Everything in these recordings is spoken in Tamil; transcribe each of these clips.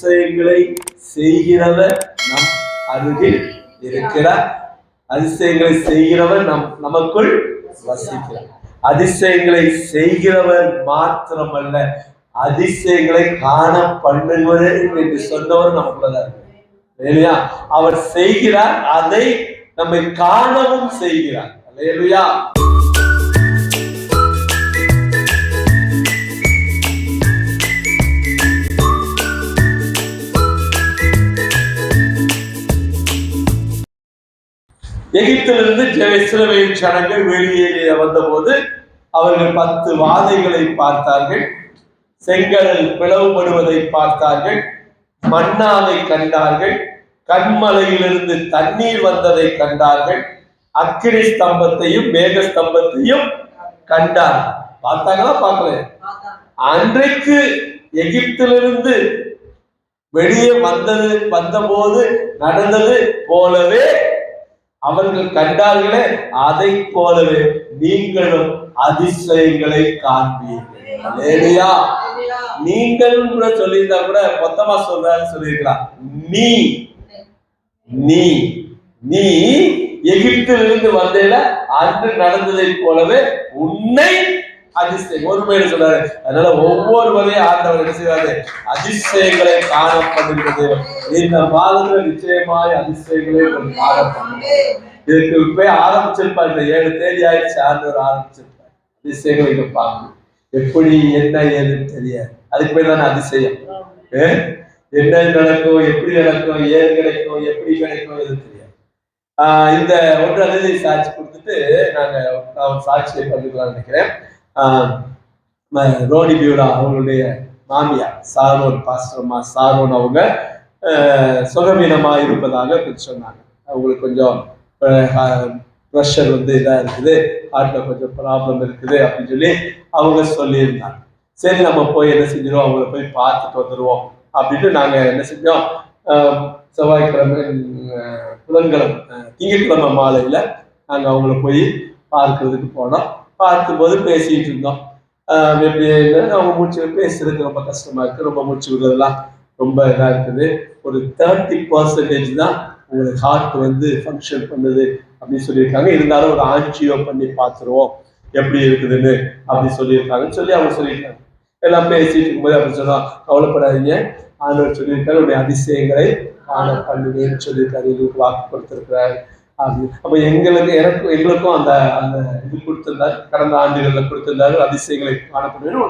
அதிசயங்களை செய்கிறவர் நம் அருகில் இருக்கிறார். அதிசயங்களை செய்கிறவர் நமக்குள் வசிக்கிறார். அதிசயங்களை செய்கிறவர் மாத்திரமல்ல, அதிசயங்களை காண பண்ணுவர் என்று சொன்னவர் நமக்குள்ளதான் இல்லையா? அவர் செய்கிறார், அதை நம்மை காணவும் செய்கிறார். அல்லேலூயா. எகிப்திலிருந்து இஸ்ரவேல் ஜனங்கள் வெளியே வந்தபோது அவர்கள் 10 வாதைகளை பார்த்தார்கள். செங்கடல் பிளவுபடுவதை பார்த்தார்கள். மன்னாவை கண்டார்கள். கண்மலையிலிருந்து தண்ணீர் வந்ததை கண்டார்கள். அக்கினி ஸ்தம்பத்தையும் மேக ஸ்தம்பத்தையும் கண்டார்கள். பார்த்தாங்களா? பார்க்கல. அன்றைக்கு எகிப்திலிருந்து வெளியே வந்தபோது நடந்தது போலவே அவர்கள் கண்டார்களே, அதை போலவே நீங்களும் அதிசயங்களை காண்பீர்கள். அல்லேலூயா. நீங்களும் கூட சொல்லியிருந்தா கூட மொத்தமா சொல்லியிருக்கலாம். நீ எகிப்திலிருந்து வந்தேல அன்று நடந்ததை போலவே உன்னை அதிசயம் ஒருமையில சொல்றாரு. அதனால ஒவ்வொருவரையும் ஆண்டவர் என்ன செய்வாரு? அதிசயங்களை காணப்படுகிறது. இந்த மாதத்துல நிச்சயமாய் அதிசயங்களை காணப்படுகிறது. இதுக்கு போய் ஆரம்பிச்சிருப்பார். இந்த 7 தேதி ஆயிடுச்சு, ஆண்டவர் ஆரம்பிச்சிருப்பார். அதிசயங்களை இருப்பாங்க. எப்படி என்ன ஏதுன்னு தெரியாது. அதுக்கு பேர் தானே அதிசயம். என்ன நடக்கும், எப்படி நடக்கும், ஏன் கிடைக்கும், எப்படி கிடைக்கும் எது தெரியாது. இந்த 1ஆம் தேதி சாட்சி கொடுத்துட்டு நான் சாட்சியை பண்ணிக்கலாம்னு நினைக்கிறேன். ரோனி பியூரா அவங்களுடைய மாமியார் சாரோன், பாஸ்டர்மா சாரோன் அவங்க சுகவீனமா இருப்பதாக சொன்னாங்க. அவங்களுக்கு கொஞ்சம் ப்ரெஷர் இதாக இருக்குது, ஹார்ட்ல கொஞ்சம் ப்ராப்ளம் இருக்குது அப்படின்னு சொல்லி அவங்க சொல்லியிருந்தாங்க. சரி, நம்ம போய் என்ன செஞ்சிருவோம், அவங்கள போய் பார்த்துட்டு வந்துடுவோம் அப்படின்ட்டு நாங்கள் என்ன செஞ்சோம், செவ்வாய்க்கிழமை திங்கட்கிழமை மாலையில் நாங்கள் அவங்கள போய் பார்க்கறதுக்கு போனோம். பார்க்கும்போது பேசிட்டு இருந்தோம். எப்படி அவங்க மூச்சு பேசுறது ரொம்ப கஷ்டமா இருக்கு, ரொம்ப மூச்சு விடுறதுலாம் ரொம்ப இதாக இருக்குது. ஒரு 30% தான் உங்களுக்கு ஹார்ட் ஃபங்க்ஷன் பண்ணுது அப்படின்னு சொல்லியிருக்காங்க. இருந்தாலும் ஒரு ஆஞ்சியோ பண்ணி பார்த்துருவோம் எப்படி இருக்குதுன்னு அப்படி சொல்லியிருக்காங்கன்னு சொல்லி அவங்க சொல்லியிருக்காங்க. எல்லாம் பேசிட்டு இருக்கும்போது அப்படி சொன்னா, கவலைப்படாதீங்க, ஆண்டவர் சொல்லியிருக்காரு, உடைய அதிசயங்களை காண பண்ணுவேன்னு சொல்லியிருக்காரு, எங்களுக்கு வாக்கு கொடுத்திருக்கிறாரு அப்படின்னு. அப்ப எங்களுக்கும் அந்த இது கொடுத்திருந்தாரு, கடந்த ஆண்டுகளில் கொடுத்திருந்தாரு, அதிசயங்களை காணப்படுவேன்னு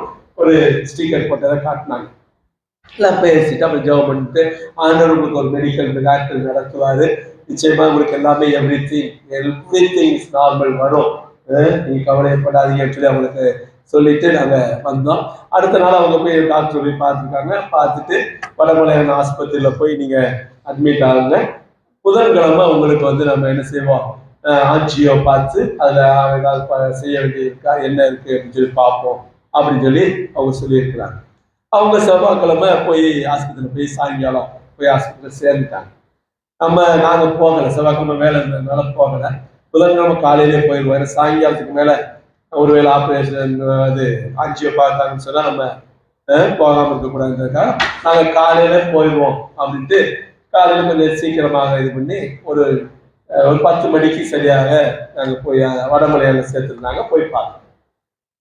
ஒரு ஸ்டிக்கர் போட்டதை காட்டினாங்க. எல்லாம் பேசிட்டு அப்படி ஜெபம் பண்ணிட்டு, ஆண்டவர் உங்களுக்கு ஒரு மெடிக்கல் மிராக்கிள் நடத்துவாரு, நிச்சயமா உங்களுக்கு எல்லாமே எவ்ரிதிங் இஸ் நார்மல் வரும், நீங்க கவலைப்படாதீங்கன்னு சொல்லி அவங்களுக்கு சொல்லிட்டு நாங்க வந்தோம். அடுத்த நாள் அவங்க போய் டாக்டர் போய் பார்த்துருக்காங்க. பார்த்துட்டு வடமலையான ஆஸ்பத்திரியில போய் நீங்க அட்மிட் ஆகுங்க, புதன்கிழமை உங்களுக்கு நம்ம என்ன செய்வோம், ஆஞ்சியோ பார்த்து அதுல ஏதாவது செய்ய வேண்டியது இருக்கா, என்ன இருக்கு அப்படின்னு சொல்லி பார்ப்போம் அப்படின்னு சொல்லி அவங்க சொல்லியிருக்கிறாங்க. அவங்க செவ்வாய்க்கிழமை போய் ஆஸ்பத்திரியில் போய் சாயங்காலம் போய் ஆஸ்பத்திரியில் சேர்ந்துட்டாங்க. நாங்க போகலை, செவ்வாய்க்கிழமை வேலை இருந்ததுனால போகலை. புதன்கிழமை காலையிலே போயிடுவோம். ஏன்னா சாயங்காலத்துக்கு மேல ஒருவேளை ஆப்ரேஷன் ஆஞ்சியோ பார்த்தாங்கன்னு சொன்னா நம்ம போகாம இருக்கக்கூடாதுன்றதுக்காக நாங்கள் காலையில போயிடுவோம் அப்படின்ட்டு காலையில கொஞ்சம் சீக்கிரமாக இது பண்ணி ஒரு 10 மணிக்கு சரியாக நாங்கள் போய் வடமலையால சேர்த்துருந்தாங்க. போய்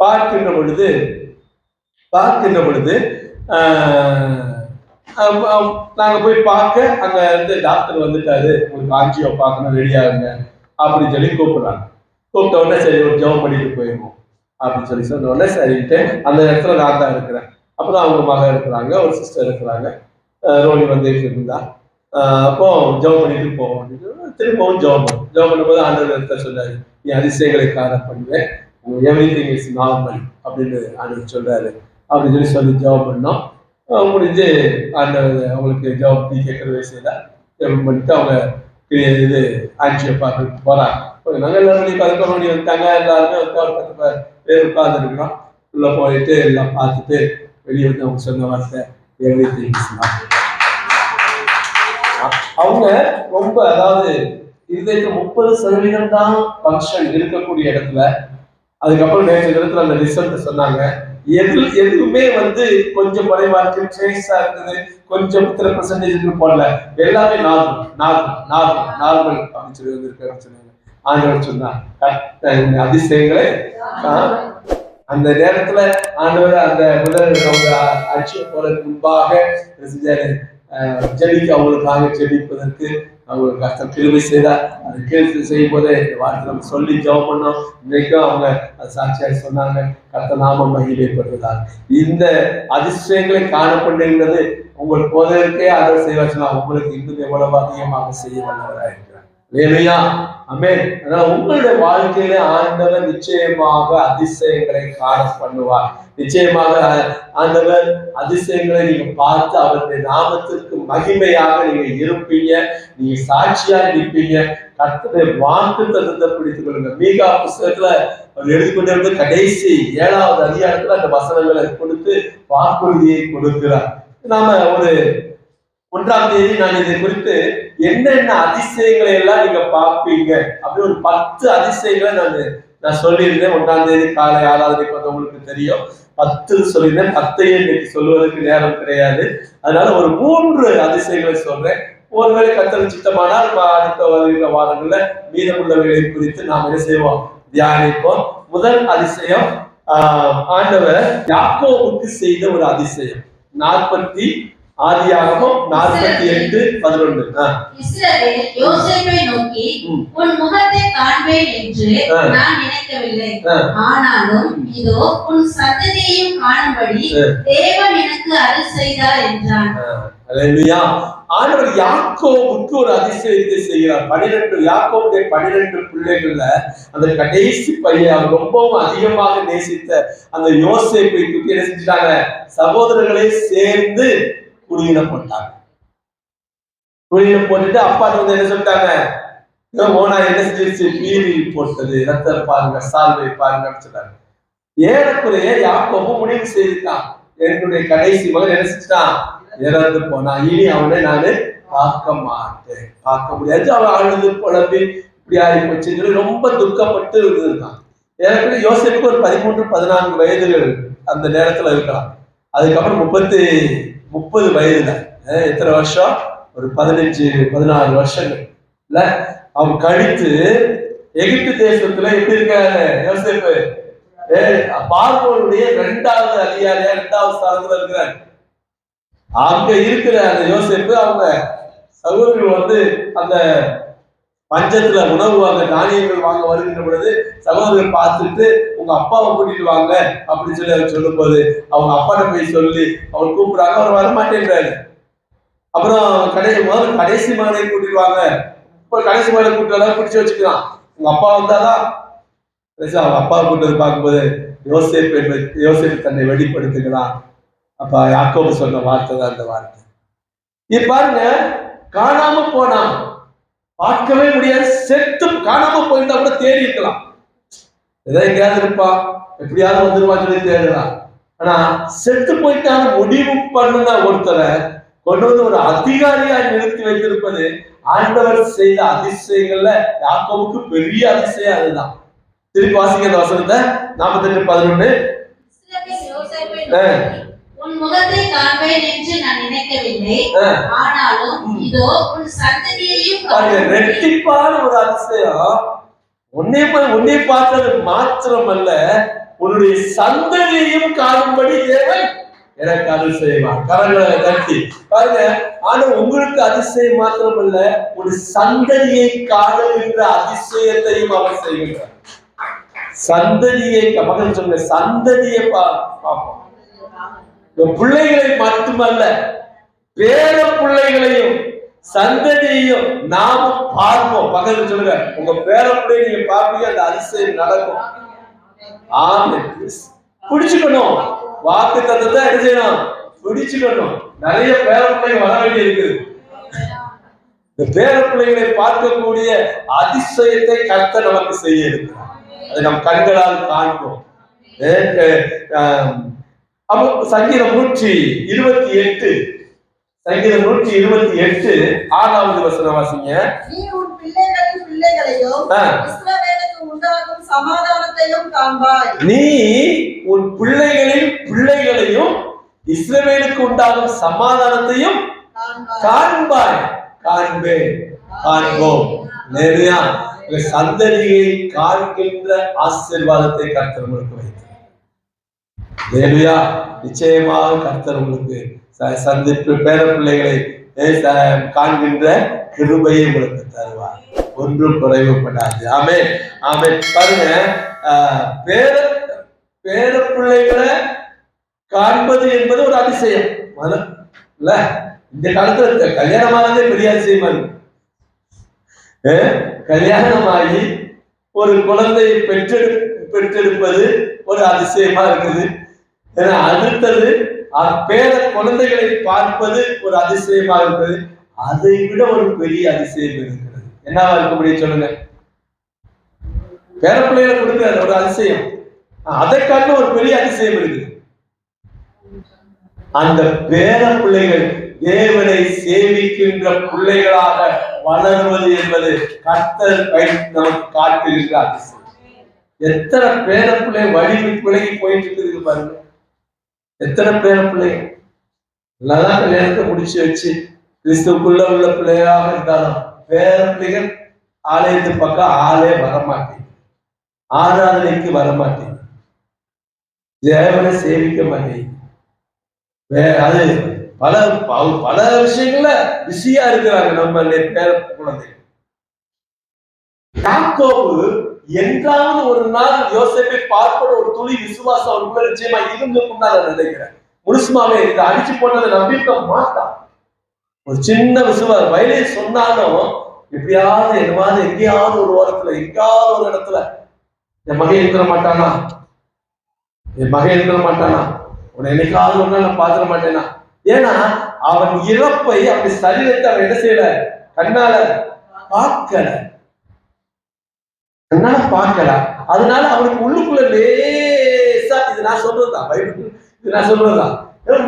பார்க்கின்ற பொழுது நாங்கள் போய் பார்க்க அங்க டாக்டர் வந்துட்டாரு, உங்களுக்கு ஆஞ்சியோ பார்க்கணும், ரெடி ஆகுங்க அப்படின்னு சொல்லி கூப்பிடுறாங்க. கூப்பிட்ட உடனே சரி ஒரு ஜெபம் பண்ணிட்டு போயிடுவோம் அப்படின்னு சொல்லி சொன்ன உடனே சரின்ட்டு அந்த இடத்துல நான் தான் இருக்கிறேன். அப்பதான் அவங்க மகன் இருக்கிறாங்க, ஒரு சிஸ்டர் இருக்கிறாங்க, ரோனி வந்துட்டு இருந்தா. அப்போ ஜெபம் பண்ணிட்டு போவோம் அப்படின்னு திரும்பவும் ஜெபம் பண்ணும்போது ஆண்டவர் இடத்துல சொன்னாரு, நீ அதிசயங்களை காண பண்ணுவேன், எவ்ரிதிங் இஸ் நார்மல் அப்படின்னு ஆண்டவர் சொல்றாரு அப்படின்னு சொல்லி ஜெபம் பண்ணோம். முடிஞ்சு ஆண்டவர் அவங்களுக்கு ஜெபம் கேட்கிற வயசுல ஜெபம் பண்ணிட்டு அவங்க இது ஆஞ்சியோ பார்க்க போறாங்க. நாங்கள் எல்லாரும் 11 மணி வந்துட்டாங்க, எல்லாருமே 10 பேர் உட்கார்ந்து இருக்கிறோம். உள்ள போயிட்டு எல்லாம் பார்த்துட்டு வெளியே வந்து அவங்க சொன்ன வார்த்தை எவ்ரிதிங் இஸ் நார்மல். அவங்க ரொம்ப, அதாவது இதுக்கு 30% தான் ஃபங்க்ஷன் இருக்கக்கூடிய இடத்துல, அதுக்கப்புறம் நேற்று இடத்துல அந்த ரிசல்ட் சொன்னாங்க, எதுவுமே கொஞ்சம் குறைவா இருக்கு, ட்ரேஸா இருக்குது, கொஞ்சம் இத்தனை பெர்சன்டேஜ் போடல, எல்லாமே நார்மல் நார்மல் நார்மல் நார்மல் அப்படின்னு சொல்லி வந்திருக்கு சொன்னாங்க. ஆண்டவர் சொன்னார் அதிசயங்களை அந்த நேரத்துல ஆண்டவர் அந்த முதல் அவங்க அச்சு போறதுக்கு முன்பாக ஜெபிக்க அவங்களுக்காக ஜெபிப்பதற்கு அவங்களுக்கு கஷ்டம் கிருபை செய்தார். அது கேள்வி செய்யும் போதே இந்த வார்த்தை நம்ம சொல்லி ஜெபம் பண்ணோம். இன்னைக்கும் அவங்க அது சாட்சியாக சொன்னாங்க, கர்த்தர் நாமம் மகிமைப்படுவதால் இந்த அதிசயங்களை காணப்படுகிறது. உங்கள் போதற்கே ஆதரவு செய்வாச்சுன்னா உங்களுக்கு இன்னும் எவ்வளவு அதிகமாக செய்ய வல்லவராக இருக்கிறார். ஆமென். அதனால உங்களுடைய வாழ்க்கையில ஆண்டவர் நிச்சயமாக அதிசயங்களை காண பண்ணுவார். நிச்சயமாக ஆண்டவர் அதிசயங்களை நீங்க பார்த்து அவருடைய நாமத்திற்கு மகிமையாக நீங்க இருப்பீங்க, நீங்க சாட்சியா இருப்பீங்க. கர்த்தருடைய வாக்குத்தத்தத்தை பிடித்துக் கொள்ளுங்க. மீகா புஸ்தகத்துல அவர் எடுத்துக்கொண்டு கடைசி 7வது அதிகாரத்துல அந்த வசனங்களை கொடுத்து வாக்குறுதியை கொடுக்கிறார். நாம ஒரு 1ஆம் தேதி நான் இதை குறித்து என்னென்ன அதிசயங்களை எல்லாம் நீங்க பார்ப்பீங்க அப்படி ஒரு 10 அதிசயங்களை நான் சொல்லியிருந்தேன். 1ஆம் தேதி காலை 6வது உங்களுக்கு தெரியும், 10 சொல்லியிருந்தேன். 10 இன்னைக்கு சொல்வதற்கு நேரம் கிடையாது. அதனால ஒரு 3 அதிசயங்களை சொல்றேன். ஒருவேளை கர்த்தர் சித்தமானால் அடுத்த வருகிற வாரங்கள்ல மீதமுள்ளவைகளை குறித்து நாம் என்ன செய்வோம், தியானிப்போம். முதல் அதிசயம் ஆண்டவர் யாக்கோபுக்கு செய்த ஒரு அதிசயம். ஆதியாகமம் 48:11. இஸ்ரவேல் யோசேப்பை நோக்கி, உன் முகத்தை காண்பேன் என்று நான் நினைக்கவில்லை, ஆனாலும் இதோ உன் சந்ததியையும் காணும்படி தேவன் எனக்கு அருள் செய்தார் என்றான். அல்லேலூயா. ஆண்டவர் யாக்கோபுக்கு ஒரு அதிசயத்தை செய்கிறார். 12 யாக்கோபுடைய 12 பிள்ளைகள்ல அந்த கடைசி பையன் ரொம்பவும் அதிகமாக நேசித்த அந்த யோசேப்பை தூக்கி என்ன செஞ்சுட்டாங்க, சகோதரர்களே சேர்ந்து குடியினம் போட்டாங்க. குடியினம் போட்டுட்டு அப்பா என்ன சொல்லிட்டாங்க, ஓனா என்ன செஞ்சிருச்சு, பீரி போட்டது, ரத்தம் பாருங்க, சால்வை பாருங்க சொன்னாங்க. ஏறக்குறைய யாக்கோபு முடிவு செய்துட்டான், என்னுடைய கடைசி மகன் என்ன செஞ்சுட்டான், இறந்து போனா, இனி அவனை நானு பார்க்க மாட்டேன், பார்க்க முடியாது. அவன் அழுது புலம்பி இப்படி ஆகி போச்சு ரொம்ப துக்கப்பட்டு இருந்திருக்கான். ஏறக்குறைய யோசேப்புக்கு ஒரு 13-14 வயதுகள் அந்த நேரத்துல இருக்கலாம். அதுக்கப்புறம் 30 வயதுல எத்தனை வருஷம், ஒரு 15-16 வருஷங்கள் இல்ல அவன் கழித்து எகிப்து தேசத்துல எப்படி இருக்காரு யோசேப்பு, பார்வோனுடைய 2வது அதிகாரியா 2வது ஸ்தானத்துல இருக்கிறார். அங்க இருக்கிற அந்த யோசேப்பு அவங்க சகோதரர்கள் அந்த பஞ்சத்துல உணவு வாங்க தானியங்கள் வாங்க வருகின்ற பொழுது சகோதரர்கள் பார்த்துட்டு உங்க அப்பாவை கூட்டிட்டு வாங்க அப்படின்னு சொல்லி அவர் சொல்லும் போது அவங்க அப்பாட்ட போய் சொல்லி அவர் கூப்பிடுறாங்க, அவர் வரமாட்டேன்றாரு. அப்புறம் கடைசி மகனை கூட்டிட்டு வாங்க, இப்போ கடைசி மகனை கூப்பிட்டு பிடிச்சு வச்சுக்கலாம், உங்க அப்பா வந்தாதான். அவங்க அப்பாவை கூப்பிட்டு பார்க்கும்போது யோசேப்பு தன்னை வெளிப்படுத்துகிறான். அப்ப யாக்கோபு சொன்ன வார்த்தை தான் அந்த வார்த்தை. இது பாருங்க, காணாம போனான், பார்க்கவே முடியாது, செத்து காணாம போயிருந்தா கூட தேடி இருக்கலாம், ஏதோ எங்கேயாவது இருப்பா, எப்படியாவது வந்துருவான்னு சொல்லி தேடலாம். ஆனா செத்து போயிட்டான முடிவு பண்ணுன ஒருத்தரை கொண்டு ஒரு அதிகாரியா நிறுத்தி வைத்திருப்பது ஆண்டவர் செய்த அதிசயங்கள்ல யாக்கோபுக்கு பெரிய அதிசயம் அதுதான். திருப்பி வாசிக்க அந்த வசனத்தை 48:11. உன் முகத்தை காண்பேன் என்று நான் நினைக்கவில்லை, ஆனாலும் இதோ உன் சந்ததியையும். ரெட்டிப்பான ஒரு அதிசயம். உன்னை பார்த்தது மாத்திரம் அல்ல, உன்னுடைய சந்ததியையும் காணும்படி தேவன் எனக்கு அருள் செய்வார். கரங்களை கட்டி பாருங்க. ஆனா உங்களுக்கு அதிசயம் மாத்திரம் அல்ல, ஒரு சந்ததியை காணுகின்ற அதிசயத்தையும் அவர் செய்கின்றார். சந்ததியை மகன் சொன்ன சந்ததியை பார்ப்போம். பிள்ளைகளை மட்டுமல்ல, பேர பிள்ளைகளையும் சந்ததியையும் நாம பார்ப்போம். பக்கத்துல சொல்லுங்க, உங்க பேர பிள்ளையை நீங்க பார்ப்பீங்க, அந்த அதிசயம் நடக்கும். ஆமே, பிடிச்சுக்கணும். வாக்கு தத்தத்தை என்ன செய்யணும், பிடிச்சுக்கணும். நிறைய பேர பிள்ளைங்க வர வேண்டி இருக்குது. இந்த பேர பிள்ளைகளை பார்க்கக்கூடிய அதிசயத்தை கர்த்தர் நமக்கு செய்ய இருக்கிறார். அதை நம் கண்களால் காண்போம். சங்கீதம் 128 சங்கீதம் 128 6வது வசனம் வாசிங்க. நீ உன் பிள்ளைகளின் பிள்ளைகளையும் இஸ்ரவேலுக்கு உண்டாகும் சமாதானத்தையும் காண்பாய். நீ உன் பிள்ளைகளையும் இஸ்ரவேலுக்கு உண்டாகும் சமாதானத்தையும் காண்பாய். காண்போம். சந்ததியை காண்கின்ற ஆசீர்வாதத்தை கர்த்தர் உங்களுக்கு வைத்தார். நிச்சயமாக கர்த்தர் உங்களுக்கு சந்திப்பு பேர பிள்ளைகளை காண்கின்ற கிருபையை உங்களுக்கு தருவார். ஒன்றும் குறைவுபடாது. ஆமென், ஆமென். பாருங்க, பேர பிள்ளைகளை காண்பது என்பது ஒரு அதிசயம் இல்ல. இந்த காலத்துல கல்யாணமானதே பெரிய அதிசயமா இருக்கு. கல்யாணமாகி ஒரு குழந்தையை பெற்றெடுப்பது ஒரு அதிசயமா இருக்குது. அடுத்தது பேர குழந்தைகளை பார்ப்பது ஒரு அதிசயமா இருக்குது. அதை விட ஒரு பெரிய அதிசயம் இருக்கிறது. என்னவா இருக்க முடியும் சொல்லுங்க? பேர பிள்ளைகளை கொடுக்கிறது ஒரு அதிசயம். அதை காட்ட ஒரு பெரிய அதிசயம் இருக்குது. அந்த பேர பிள்ளைகள் தேவனை சேவிக்கின்ற பிள்ளைகளாக வளருவது என்பது கர்த்தர் நமக்கு காட்டுகின்ற அதிசயம். எத்தனை பேர பிள்ளை விலகி போயிட்டு இருக்குது பாருங்க. எத்தனை பேர பிள்ளைங்க எல்லாம் கல்யாணத்தை முடிச்சு வச்சு கிறிஸ்துக்குள்ள உள்ள பிள்ளையாக இருந்தாலும் பேர பிள்ளைகள் ஆலயத்து பக்கம் ஆளே வரமாட்டேங்க, ஆராதனைக்கு வரமாட்டேங்க, தேவனை சேவிக்க மாட்டேங்க. அது பல விஷயங்கள்ல பிஸியா இருக்கிறாங்க நம்ம பேர குழந்தைகள். யாக்கோபு என்றாவது ஒரு நாள் யோசேப்பை பார்ப்பது ஒரு துளி விசுவாசம் அவருக்குள்ள நிச்சயமா இருந்திருக்கும் தான் நான் நினைக்கிறேன். முழுசுமாவே இதை அடிச்சு போட்டதை நம்பிக்க மாட்டான். ஒரு சின்ன விசுவாசம் வயலே சொன்னாலும் எப்படியாவது என்னமாவது எங்கேயாவது ஒரு ஓரத்துல எங்கேயாவது ஒரு இடத்துல என் மகன் இருக்கிற மாட்டானா, என் மகன் இருக்கிற மாட்டானா, உன்னை என்னைக்காவது ஒரு நாள் நான் பாத்திர மாட்டேனா. ஏன்னா அவன் இறப்பை அப்படி சரீரத்தை அவன் என்ன செய்யல, கண்ணால பார்க்கல. அதனால அவனுக்கு உள்ளுக்குள்ள லேசா, இது நான் சொல்றதுதான், இது நான் சொல்றதுதான்,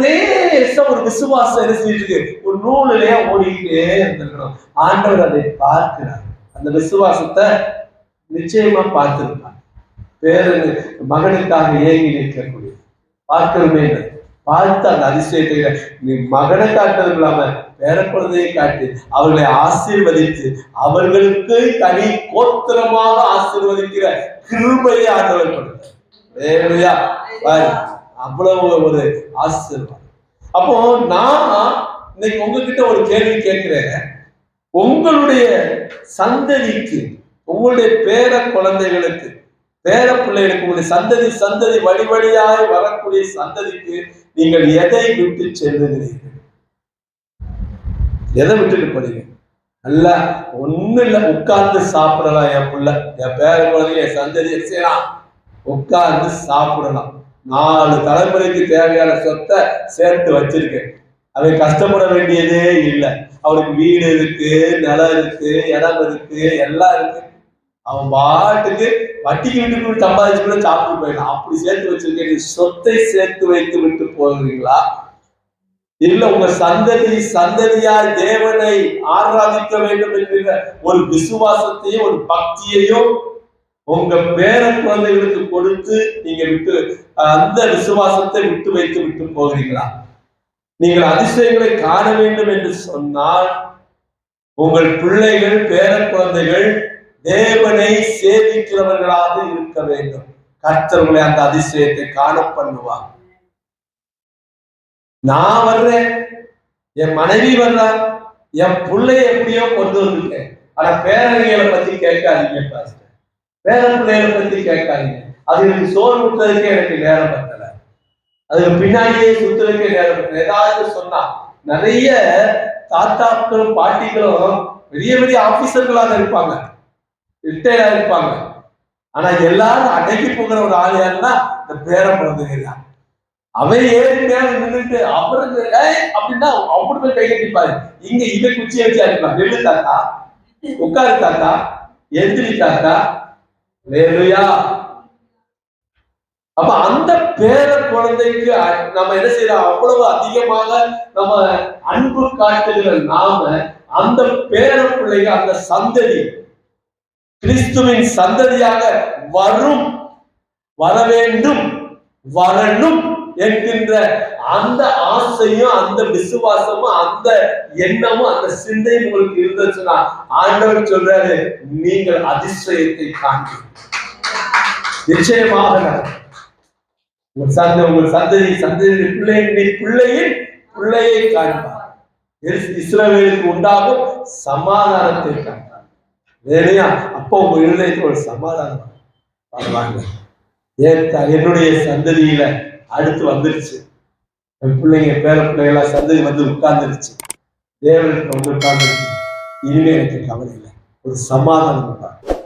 லேசா ஒரு விசுவாசம் என்ன செஞ்சுட்டு இருக்கு, ஒரு நூலிலேயே ஓடிக்கிட்டே இருந்திருக்கணும். ஆண்டவர் அதை பார்க்கிறார். அந்த விசுவாசத்தை நிச்சயமா பார்த்திருப்பார். மகனுக்காக ஏங்கி நிற்கக்கூடிய பார்க்கணுமே பார்த்து அந்த அதிசயத்தை நீ மகனை காட்டுறது இல்லாம பேர குழந்தையை காட்டி அவர்களை ஆசீர்வதித்து அவர்களுக்கு தனி கோத்திரமாக ஆசீர்வதிக்கிற கிருபையை ஆண்டவர் கொடுத்தார். அவ்வளவு ஒரு ஆசீர்வாதம். அப்போ நான் இன்னைக்கு உங்ககிட்ட ஒரு கேள்வி கேட்கிறேன். உங்களுடைய சந்ததிக்கு, உங்களுடைய பேர குழந்தைகளுக்கு, பேர பிள்ளைகளுக்கு, உங்களுடைய சந்ததி வழியாய் வரக்கூடிய சந்ததிக்கு நீங்கள் எதை விட்டு செல்லுகிறீர்கள்? எதை விட்டுட்டு போறீங்க? அல்ல ஒண்ணு இல்ல, உட்கார்ந்து சாப்பிடலாம். என் பிள்ளை, என் பேர குழந்தைங்க, என் சந்ததி செய்யலாம், உட்கார்ந்து சாப்பிடலாம். 4 தலைமுறைக்கு தேவையான சொத்தை சேர்த்து வச்சிருக்கேன். அவன் கஷ்டப்பட வேண்டியதே இல்லை. அவனுக்கு வீடு இருக்கு, நிலம் இருக்கு, இடம் இருக்கு, எல்லாம் இருக்கு. அவன் பாட்டுக்கு வட்டிக்கு வீட்டுக்கு சம்பாதிச்சு கூட சாப்பிட்டு போயிடலாம். அப்படி சேர்த்து வச்சிருக்க சொத்தை சேர்த்து வைத்து விட்டு போகிறீங்களா? இல்ல உங்க சந்ததியா தேவனை ஆராதிக்க வேண்டும் என்கிற ஒரு விசுவாசத்தையும் ஒரு பக்தியையும் உங்க பேர குழந்தைகளுக்கு கொடுத்து நீங்க விட்டு அந்த விசுவாசத்தை விட்டு விட்டு போகிறீங்களா? நீங்கள் அதிசயங்களை காண வேண்டும் என்று சொன்னால் உங்கள் பிள்ளைகள், பேர குழந்தைகள் தேவனை சேவிக்கிறவர்களாக இருக்க வேண்டும். கர்த்தர்களை அந்த அதிசயத்தை காண பண்ணுவார். நான் வர்றேன், என் மனைவி வர்றான், என் பிள்ளைய எப்படியோ கொண்டு வந்துட்டேன். ஆனா பேரணிகளை பத்தி கேட்காதீங்க பாஸ்டர், பேர பிள்ளைகளை பத்தி கேட்காதீங்க. அதுக்கு சோறு ஊட்டுறதுக்கே எனக்கு நேரம் பத்தல, அதுக்கு பின்னாடியே சுத்துறதுக்கே நேரம் பத்தல. ஏதாவது சொன்னா நிறைய தாத்தாக்களும் பாட்டிகளும் பெரிய பெரிய ஆபீசர்களாக இருப்பாங்க, ரிட்டையர்டா இருப்பாங்க. ஆனா எல்லாரும் அடக்கி போகிற ஒரு ஆள் யாருன்னா இந்த பேர குழந்தைங்க தான். அவன் ஏறி மேல நின்றுட்டு அவருக்கு அப்படின்னா அப்படி போய் கை கட்டிப்பாரு. இங்க இவன் குச்சியை வச்சு அடிப்பான். நெல்லு தாத்தா, உட்காரு தாத்தா, எந்திரி தாத்தா, வேலையா. அப்ப அந்த பேர குழந்தைக்கு நம்ம என்ன செய்யறோம், அவ்வளவு அதிகமாக நம்ம அன்பு காட்டுகிற நாம அந்த பேர பிள்ளைங்க, அந்த சந்ததி கிறிஸ்துவின் சந்ததியாக வரும், வர வேண்டும், வரணும் என்கின்ற அந்த ஆசையும் அந்த விசுவாசமும் அந்த எண்ணமும் அந்த சிந்தையும் உங்களுக்கு இருந்துச்சுன்னா ஆண்டவர் சொல்றாரு, நீங்கள் அதிசயத்தை காண்பீர்கள். நிச்சயமாக உங்கள் சந்ததி பிள்ளையின் பிள்ளையை காண்பார். இஸ்ரவேலுக்கு உண்டாகும் சமாதானத்தை காண்பார். வேலையா அப்போ உங்க இருதயத்தில் ஒரு சமாதானம் வருவாங்க. என்னுடைய சந்ததியில அடுத்து வந்துருச்சு, என் பிள்ளைங்க பேர பிள்ளைகளா சந்ததி வந்து உட்கார்ந்துருச்சு, தேவனுக்கு வந்து உட்கார்ந்துருச்சு, இனிமே எனக்கு கவலை இல்லை, ஒரு சமாதானம் உண்டாகும்.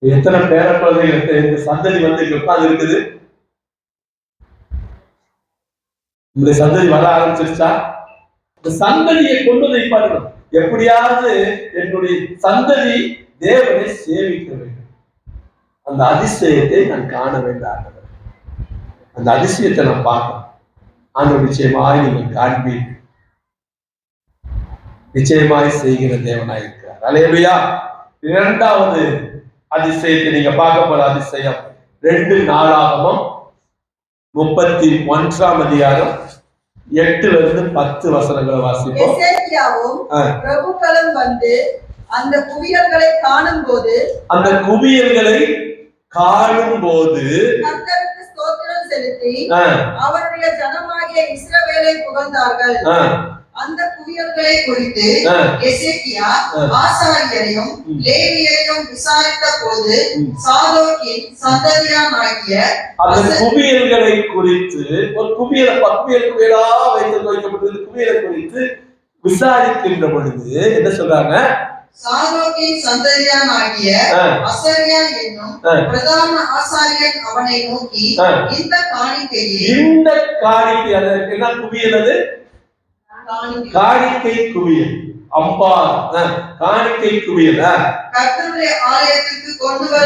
எத்தனை பேர குழந்தைகள் இந்த சந்ததி வந்து இங்க உட்கார்ந்து இருக்குது? இந்த சந்ததி வர ஆரம்பிச்சிருச்சா? இந்த சந்ததியை கொண்டு வந்து பாருங்க, எப்படியாவது என்னுடைய சந்ததி தேவனை சேவிக்க வேண்டும், அந்த அதிசயத்தை நான் காண வேண்டும், அந்த அதிசயத்தை நான் பார்க்கணும். ஆண்டவர் நிச்சயமாய் நீங்கள் காண்பீர்கள், நிச்சயமாய் செய்கிற தேவனாய் இருக்கிறார். அல்லேலூயா. இரண்டாவது அதிசயத்தை நீங்க பார்க்க போற அதிசயம் 2 நாளாகமம் 31ஆம் அதிகாரம் 8-10 வசனங்களை வாசிப்போம். எசேக்கியாவும் பிரபுக்களும் வந்து அந்த குவியல்களை காணும்போது கர்த்தருக்கு ஸ்தோத்திரம் செலுத்தி அவருடைய ஜனமாகிய இஸ்ரவேலை புகழ்ந்தார்கள். அந்த குவியல்களை குறித்து எசேக்கியா ஆசாரியரையும் லேவியரையும் விசாரித்த போது சாதோக்கின் சந்ததியானாகிய அந்த குவியல்களை குறித்து ஒரு குவியலா வைக்கப்பட்டது குவியலை குறித்து விசாரிக்கின்ற பொழுது என்ன சொல்றாங்க? சாதோக்கின் சந்ததியானாகிய அசரியா என்னும் பிரதான ஆசாரியன் அவனை நோக்கி, இந்த காணிக்கை அதற்கு என்ன குவியல்? அது காணிக்கை குவியல், அம்பா காணிக்கை குவியல். கர்த்தருடைய ஆலயத்திற்கு கொண்டு வர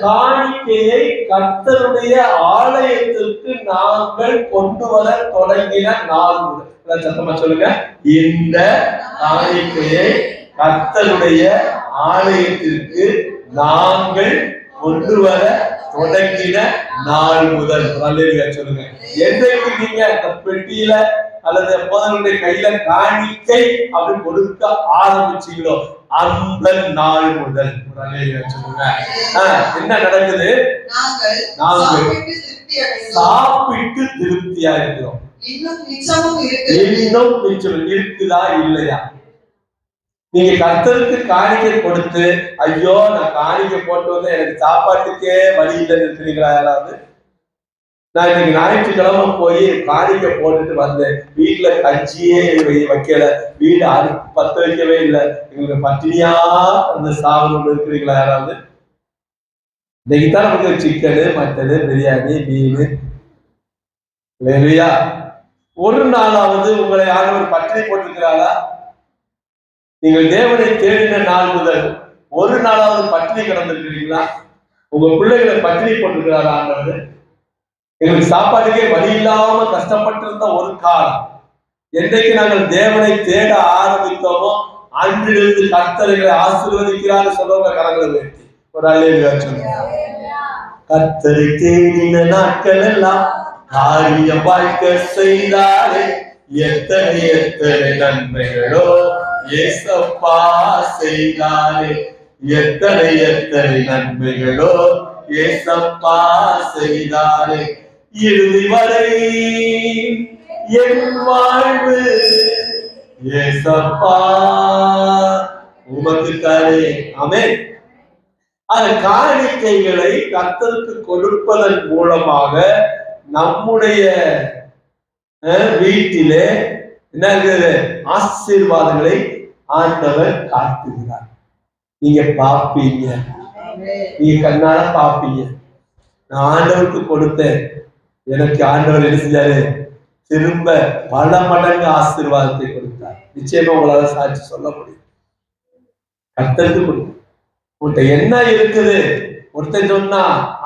காணிக்கையை கர்த்தருடைய ஆலயத்திற்கு நாங்கள் கொண்டு வர தொடங்கின நாள் முதல். சத்தமா சொல்லுங்க, இந்த காணிக்கையை கர்த்தருடைய ஆலயத்திற்கு நாங்கள் கொண்டு வர தொடங்கின நாள் முதல். அல்லேலூயா சொல்லுங்க. என்றைக்கு நீங்க அந்த பெட்டியில அல்லது எப்போதனுடைய கையில காணிக்கை அப்படி கொடுக்க ஆரம்பிச்சீங்களோ அந்த நாள் முதல். அல்லேலூயா சொல்லுங்க. என்ன நடக்குது? நாங்கள் சாப்பிட்டு திருப்தியா இருக்கிறோம். இன்னும் மிச்சம் இருக்குதா இல்லையா? நீங்க கர்த்தருக்கு காணிக்கை கொடுத்து, ஐயோ நான் காணிக்கை போட்டு வந்து எனக்கு சாப்பாட்டுக்கே வழி இல்லைன்னு இருக்கிறீங்களா யாராவது? நான் இன்னைக்கு ஞாயிற்றுக்கிழமை போய் காணிக்கை போட்டுட்டு வந்தேன், வீட்டுல கஞ்சியே வைக்கல, வீடு பத்த வைக்கவே இல்லை, எங்களுக்கு பட்டினியா அந்த சாதனம் இருக்கிறீங்களா யாராவது? இன்னைக்கு தான் நமக்கு சிக்கனு, மட்டனு, பிரியாணி, மீன் இல்லையா? ஒரு நாளாவது உங்களை ஆண்டவர் பட்டினி போட்டிருக்கிறாரா? நீங்கள் தேவனை தேடின நாள் முதல் ஒரு நாளாவது பட்டினி கிடந்திருக்கிறீங்களா? உங்க பிள்ளைகளை பட்டினி போட்டிருக்கிறாரா ஆண்டவர்? எங்களுக்கு சாப்பாட்டுக்கே வழி இல்லாம கஷ்டப்பட்டிருந்த ஒரு காலம், என்றைக்கு நாங்கள் தேவனை தேட ஆரம்பித்தோமோ அன்றிலிருந்து கர்த்தர்களை ஆசீர்வதிக்கிறான்னு சொல்றவங்க கரங்களை உயர்த்தி ஒரு அல்லேலூயா சொல்லுங்க. கர்த்தரை தேடின நாட்கள் எல்லாம் காரியம் வாழ்க்கை செய்தாலே எத்தனை எத்தனை நன்மைகளோ ஏசப்பா செய்தாரே, எத்தனை எத்தனை நன்மைகளோ ஏசப்பா செய்தாரே, இறுதி வரை என் வாழ்வு ஏசப்பா உமக்கு தாரே. ஆமென். அந்த காணிக்கைகளை கர்த்தருக்கு கொடுப்பதன் மூலமாக நம்முடைய வீட்டிலே என்ன இருக்குது? ஆசீர்வாதங்களை ஆண்டவர் காட்டுகிறார். நீங்க பாப்பீங்க, நீங்க கண்ணால பாப்பீங்க. நான் ஆண்டவருக்கு கொடுத்தேன், எனக்கு ஆண்டவர் என்ன செஞ்சாரு? திரும்ப பல மடங்கு ஆசீர்வாதத்தை கொடுத்தார். நிச்சயமா உங்களால சாட்சி சொல்ல முடியும். கர்த்தருக்கு கொடுத்த உன்கிட்ட என்ன இருக்குது? ஒருத்தன் சொன்னா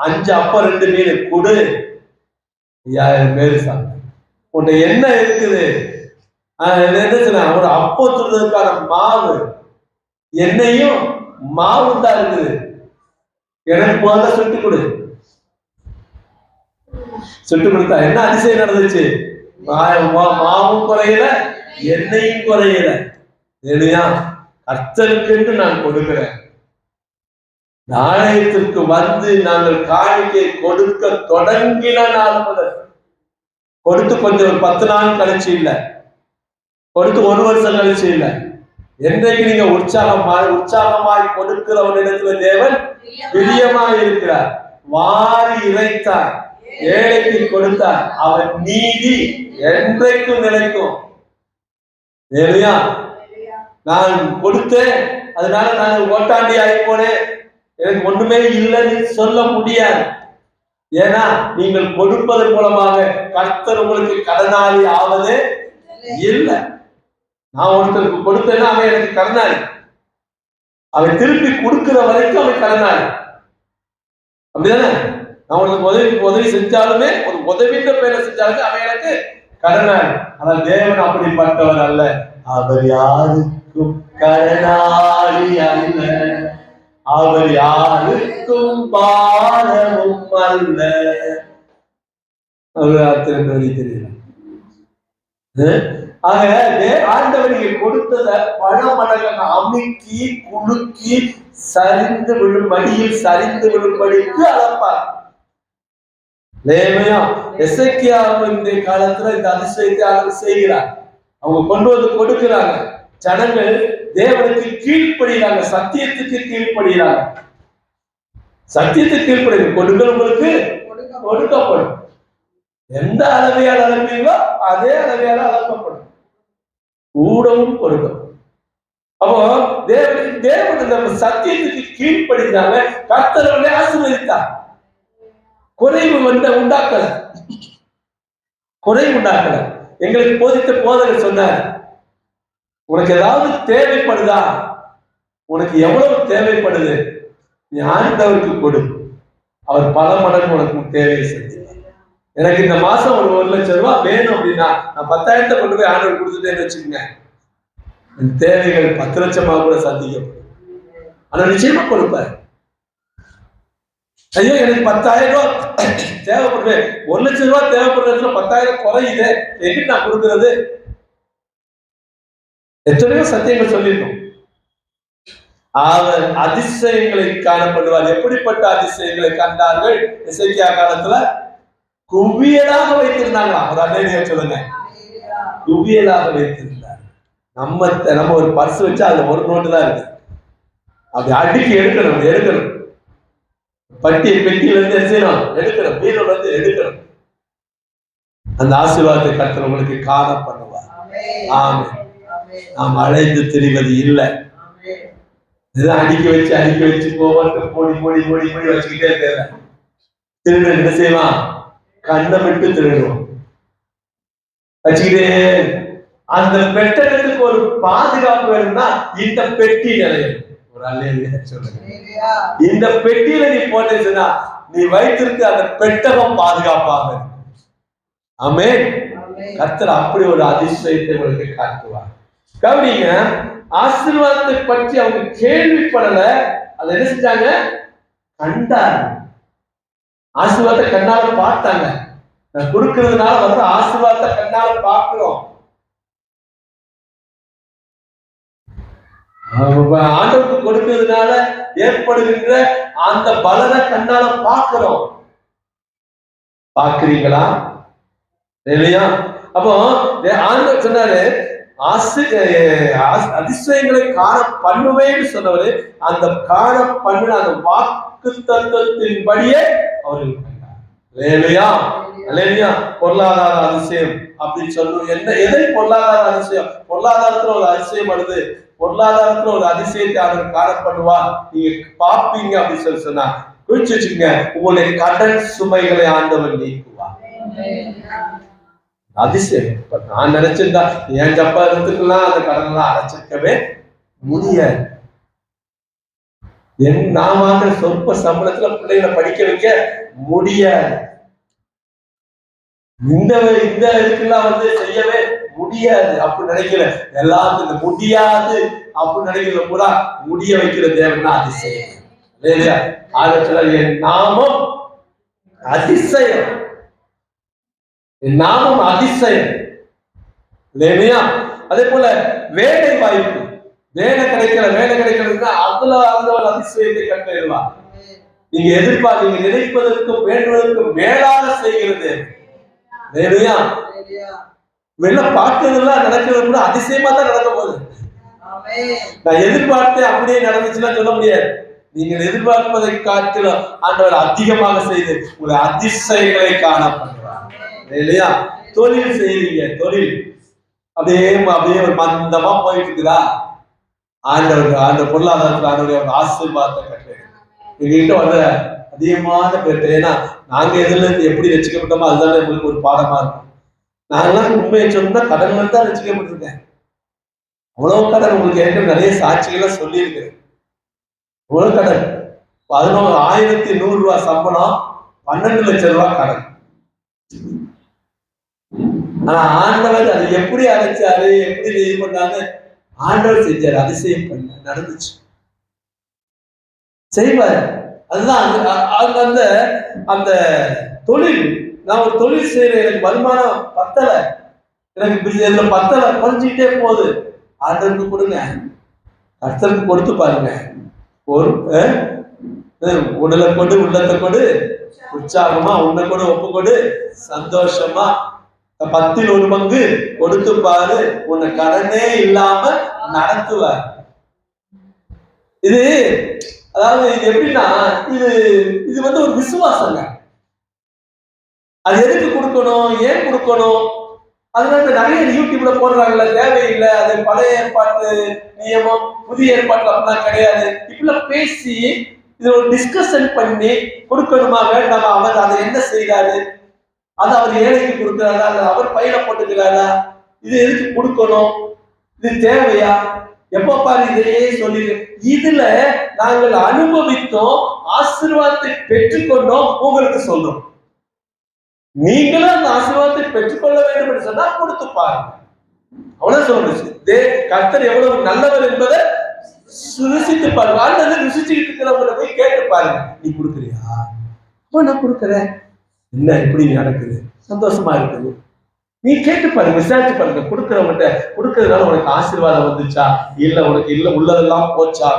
5 அப்பம் 2 மீன் கொடு, 5000 பேர் சாப்பிடு. உன்கிட்ட என்ன இருக்குது? என்ன சொன்ன? ஒரு அப்பத்துறதுக்கான மாவு, எண்ணெயும் மாவும் தான் இருக்குது, எனக்கு முதல்ல சுட்டு கொடு. சுட்டு கொடுத்தா என்ன அதிசயம் நடந்துச்சு? மாவும் குறையல, எண்ணெயும் குறையல. இல்லையா? கர்த்தருக்கு நான் கொடுக்கிறேன். நாணயத்திற்கு வந்து நாங்கள் காணிக்கை கொடுக்க தொடங்கின நாள் முதல், கொடுத்து கொஞ்சம் ஒரு 10 நாள் கழிச்சு இல்ல, கொடுத்து 1 வருஷம் கழிச்சு இல்ல, என்றைக்கு நீங்க உற்சாகமாய் கொடுக்கிறவனிடத்துல தேவன் பிரியமாய் இருக்கிறார். வாரி இறைத்தார், ஏழைக்கு கொடுத்தார், அவன் நீதி என்றைக்கும் நிலைக்கும். இல்லையா? நான் கொடுத்தேன், அதனால நான் ஓட்டாண்டி ஆகி போனேன், எனக்கு ஒண்ணுமே இல்லைன்னு சொல்ல முடியாது. ஏன்னா நீங்கள் கொடுப்பதன் மூலமாக கர்த்தர் உங்களுக்கு கடனாளி ஆவதே இல்லை. நான் ஒருத்தருக்கு கொடுத்தேன்னா அவன் எனக்கு கடனாளி, அவன் திருப்பி கொடுக்கிற வரைக்கும் அவன் கடனாளி. அப்படிதானே? நான் உனக்கு உதவி செஞ்சாலுமே, ஒரு உதவின்ற பேரை செஞ்சாலுமே அவன் எனக்கு கடனாளி. ஆனால் தேவன் அப்படிப்பட்டவர் அல்ல. அவர் யாருக்கும் கடனாளி அல்ல, அவர் யாருக்கும் பாரமும் அல்ல. அவர் அர்த்தம் தெரியல. ஆக ஆண்டவர் நீங்க கொடுத்தத பல மடங்காக அமுக்கி குலுக்கி சரிந்து விழும் மடியில் சரிந்து விழும்படிக்கு அளப்பார். எசேக்கியா இந்த காலத்துல இந்த அதிசயத்தை அவர் செய்கிறார். அவங்க கொண்டு வந்து கொடுக்கிறாங்க. ஜனங்கள் தேவனுக்கு கீழ்ப்படுகிறாங்க, சத்தியத்துக்கு கீழ்ப்படுகிறாங்க. சத்தியத்துக்கு கீழ்ப்படுகிறது. கொடுங்கள் உங்களுக்கு கொடுக்கப்படும். எந்த அளவையால் அளப்பீங்களோ அதே அளவையால் அளக்கப்படும், கூடவும் கொடுக்கும். அப்போ தேவன் நம்ம சத்தியத்துக்கு கீழ்ப்படுகிறாங்க. கர்த்தரை ஆசீர்வதித்தார். குறைவு உண்டாக்கல, குறைவு உண்டாக்கல. எங்களுக்கு போதித்த போதகர் சொன்னார், உனக்கு ஏதாவது தேவைப்படுதா, உனக்கு எவ்வளவு தேவைப்படுது, நீ ஆண்டவருக்கு கொடு, அவர் பல மடங்கு உனக்கு தேவையை செஞ்சார். எனக்கு இந்த மாசம் ஒரு 1 லட்சம் ரூபாய் வேணும் அப்படின்னா நான் 10,000 கொண்டு போய் ஆண்டவர் கொடுத்துட்டேன்னு வச்சுக்கோங்க, தேவைகள் 10 லட்சமாக கூட சந்திக்கப்படும். ஆனா நிச்சயமா கொடுப்பார். ஐயோ எனக்கு 10,000 ரூபாய் தேவைப்படுது, 1 லட்சம் ரூபாய் தேவைப்படுறதுல 10,000 குறையுது, எங்கிட்ட நான் கொடுக்கறது? எத்தனையோ சத்தியங்கள் சொல்லியிருக்கோம். அவர் அதிசயங்களை காணப்படுவார். எப்படிப்பட்ட அதிசயங்களை கண்டார்கள்? எசேக்கியா காலத்துல குவியலாக வைத்திருந்தாங்களா? ஒரு அன்னைய சொல்லுங்க, குவியலாக வைத்திருந்தார். நம்ம ஒரு பர்ஸ் வச்சா அதுல 1 நோட்டு தான் இருக்கு. அப்படி அடுக்கி எடுக்கணும். பெட்டியில இருந்து எடுக்கணும், பீரோல இருந்து எடுக்கணும். அந்த ஆசீர்வாதத்தை கர்த்தர் உங்களுக்கு காண பண்ணுவார். ஆமென். நாம் அழைந்து தெரிவது இல்லை. இதுதான் அடுக்கி வச்சு போடி வச்சுக்கிட்டே இருக்க. திருடன் என்ன செய்வான்? கண்ணை விட்டு திருடுவோம், வச்சுக்கிட்டே. அந்த பெட்டகத்துக்கு ஒரு பாதுகாப்பு வேணும்னா இந்த பெட்டி நிலையம். ஒரு அல்லேலூயா சொல்லுங்க. இந்த பெட்டியில நீ போட்டேன்னா நீ வைத்திருக்க அந்த பெட்டகம் பாதுகாப்பாக. ஆமென். கர்த்தர் அப்படி ஒரு அதிசயத்தை உங்களுக்கு காட்டுவார். கவனிங்க, ஆசீர்வாதத்தை பற்றி அவங்க கேள்விப்படல, அதை என்ன செஞ்சாங்க? கண்டாங்க. ஆசீர்வாதத்தை கண்ணால பார்த்தாங்க. நான் கொடுக்கிறதுனால வந்து ஆசீர்வாதத்தை கண்ணால பார்க்கிறோம். ஆண்டவருக்கு கொடுக்கிறதுனால ஏற்படுகின்ற அந்த பலனை கண்ணால பார்க்கிறோம். பார்க்கிறீங்களா? இல்லையா? அப்போ ஆண்டவர் சொன்னாரு, அதிசயங்களை காண பண்ணுவேன்னு சொன்னவரு, அந்த காண பண்ண அந்த வாக்கு தத்துவத்தின்படியே அவர்கள் பொருளாதார அதிசயம் அப்படின்னு சொல்லுவோம். எதை பொருளாதார அதிசயம்? பொருளாதாரத்துல ஒரு அதிசயம் வருது, பொருளாதாரத்துல ஒரு அதிசயத்தை அவர் காணப்படுவார், நீங்க பாப்பீங்க அப்படின்னு சொல்லி சொன்னா குறிச்சு வச்சுக்கோங்க, உங்களுடைய கடன் சுமைகளை ஆண்டவர் நீக்குவார். அதிசயம். இப்ப நான் நினைச்சிருந்தா என் சம்பாதத்துக்கெல்லாம் அந்த கடன் எல்லாம் அடைச்சிருக்கவே முடியாது. நான் வாங்குற சொற்ப சம்பளத்துல பிள்ளைகளை படிக்க வைக்க முடியாது. இந்த இதுக்கெல்லாம் வந்து செய்யவே முடியாது அப்படின்னு நினைக்கல. எல்லாத்துக்கும் முடியாது அப்படின்னு நினைக்கல பூரா முடிய வைக்கிற தேவன் தான் அதிசயம். இல்லையா? ஆகத்துல என் நாமம் அதிசயம், என் நாமம் அதிசயம். இல்லையா? அதே போல வேலை வாய்ப்பு, வேலை கிடைக்கிறதுன்னா அதுல அந்த ஒரு அதிசயத்தை கண்டிடுவா. நீங்க நீங்க நினைப்பதற்கும் வேண்டுவதற்கும் மேலாக செய்கிறது. இல்லையா? வெளில பார்த்ததெல்லாம் நடக்கிறது கூட அதிசயமா தான் நடக்க போகுது. நான் எதிர்பார்த்தேன் அப்படியே நடந்துச்சுன்னா சொல்ல முடியாது. நீங்கள் எதிர்பார்ப்பதை காட்டிலும் ஆண்டவர் அதிகமாக செய்து உங்களை அதிசயங்களை காணப்படுவார். இல்லையா? தொழில் செய்வீங்க, தொழில் அப்படியே ஒரு மந்தமா போயிட்டு இருக்குதா, அந்த பொருளாதாரத்துல ஆண்டவருடைய ஆசீர்வாதத்தை கட்டு எங்ககிட்ட வந்த அதிகமான பேர். ஏன்னா நாங்க எதுல இருந்து எப்படி ரசிக்கப்பட்டோமோ அதுதான் எங்களுக்கு ஒரு பாடமா இருக்கும். நாங்கெல்லாம் உண்மையை சொன்னா கடன்ல தான் ரசிக்கப்பட்டிருக்கேன். அவ்வளவு கடன் உங்களுக்கு ஏற்கனவே நிறைய சாட்சிகளை சொல்லியிருக்கிறேன். அவ்வளவு கடன் 11,100 ரூபாய் சம்பளம், 12 லட்சம் ரூபாய் கடன். ஆனா ஆண்டவர் அது எப்படி அழைச்சாரு, எப்படி இது பண்ணாரு, ஆண்டவர் செஞ்சாரு, அதிசயம் பண்ண நடந்துச்சு, செய்வார். அதுதான் அந்த அந்த தொழில். நான் ஒரு தொழில் செய்யறேன், எனக்கு வருமானம் பத்தல, எனக்கு இதுல பத்தல, குறைஞ்சிக்கிட்டே போகுது. ஆண்டவருக்கு கொடுங்க, கர்த்தருக்கு கொடுத்து பாருங்க. ஒரு உடலை கொடு, உள்ளத்தை கொடு, உற்சாகமா உன்னை கொடு, ஒப்பு கொடு, சந்தோஷமா 10ல் 1 பங்கு கொடுத்து பாரு, உன்னை கடனே இல்லாம நடத்துவார். இது அதாவது இது எப்படின்னா, இது வந்து ஒரு விசுவாசங்க. அது எதுக்கு கொடுக்கணும், ஏன் கொடுக்கணும், அதனால நிறைய யூடியூப்ல போடுறாங்கல்ல, தேவையில்லை. அது பழைய ஏற்பாட்டு நியமம், புதிய ஏற்பாட்டுல அப்படிலாம் கிடையாது. இப்படிலாம் பேசி இது ஒரு டிஸ்கஷன் பண்ணி கொடுக்கணுமா வேண்டாமா, அவர் அதை என்ன செய்யறாரு, அது அவர் ஏழைக்கு கொடுக்கிறாரா, அல்ல அவர் பையில போட்டுக்கிறாரா, இது எதுக்கு கொடுக்கணும், இது தேவையா, எப்ப பாரு இதையே சொல்லி. இதுல நாங்கள் அனுபவித்தோம், ஆசீர்வாதத்தை பெற்றுக்கொண்டோம், உங்களுக்கு சொல்றோம். நீங்களும் அந்த ஆசீர்வாதத்தை பெற்றுக்கொள்ள வேண்டும் என்று சொன்னா கொடுத்து பாருங்க. அவ்வளவு சொல்லுச்சு. கர்த்தர் எவ்வளவு நல்லவர் என்பதை ருசித்து பாருங்க. அல்லது ருசிச்சுக்கிட்டு இருக்கிறவங்களை போய் கேட்டு பாருங்க, நீ கொடுக்குறியா, நான் கொடுக்குறேன், என்ன இப்படி நடக்குது, சந்தோஷமா இருக்குது, நீ கேட்டு பாருங்க, விசாரிச்சு பாருங்க. கொடுக்கிறவங்கிட்ட கொடுக்கறதுனால உனக்கு ஆசீர்வாதம் வந்துச்சா, இல்ல உனக்கு இல்ல உள்ளதெல்லாம் போச்சா.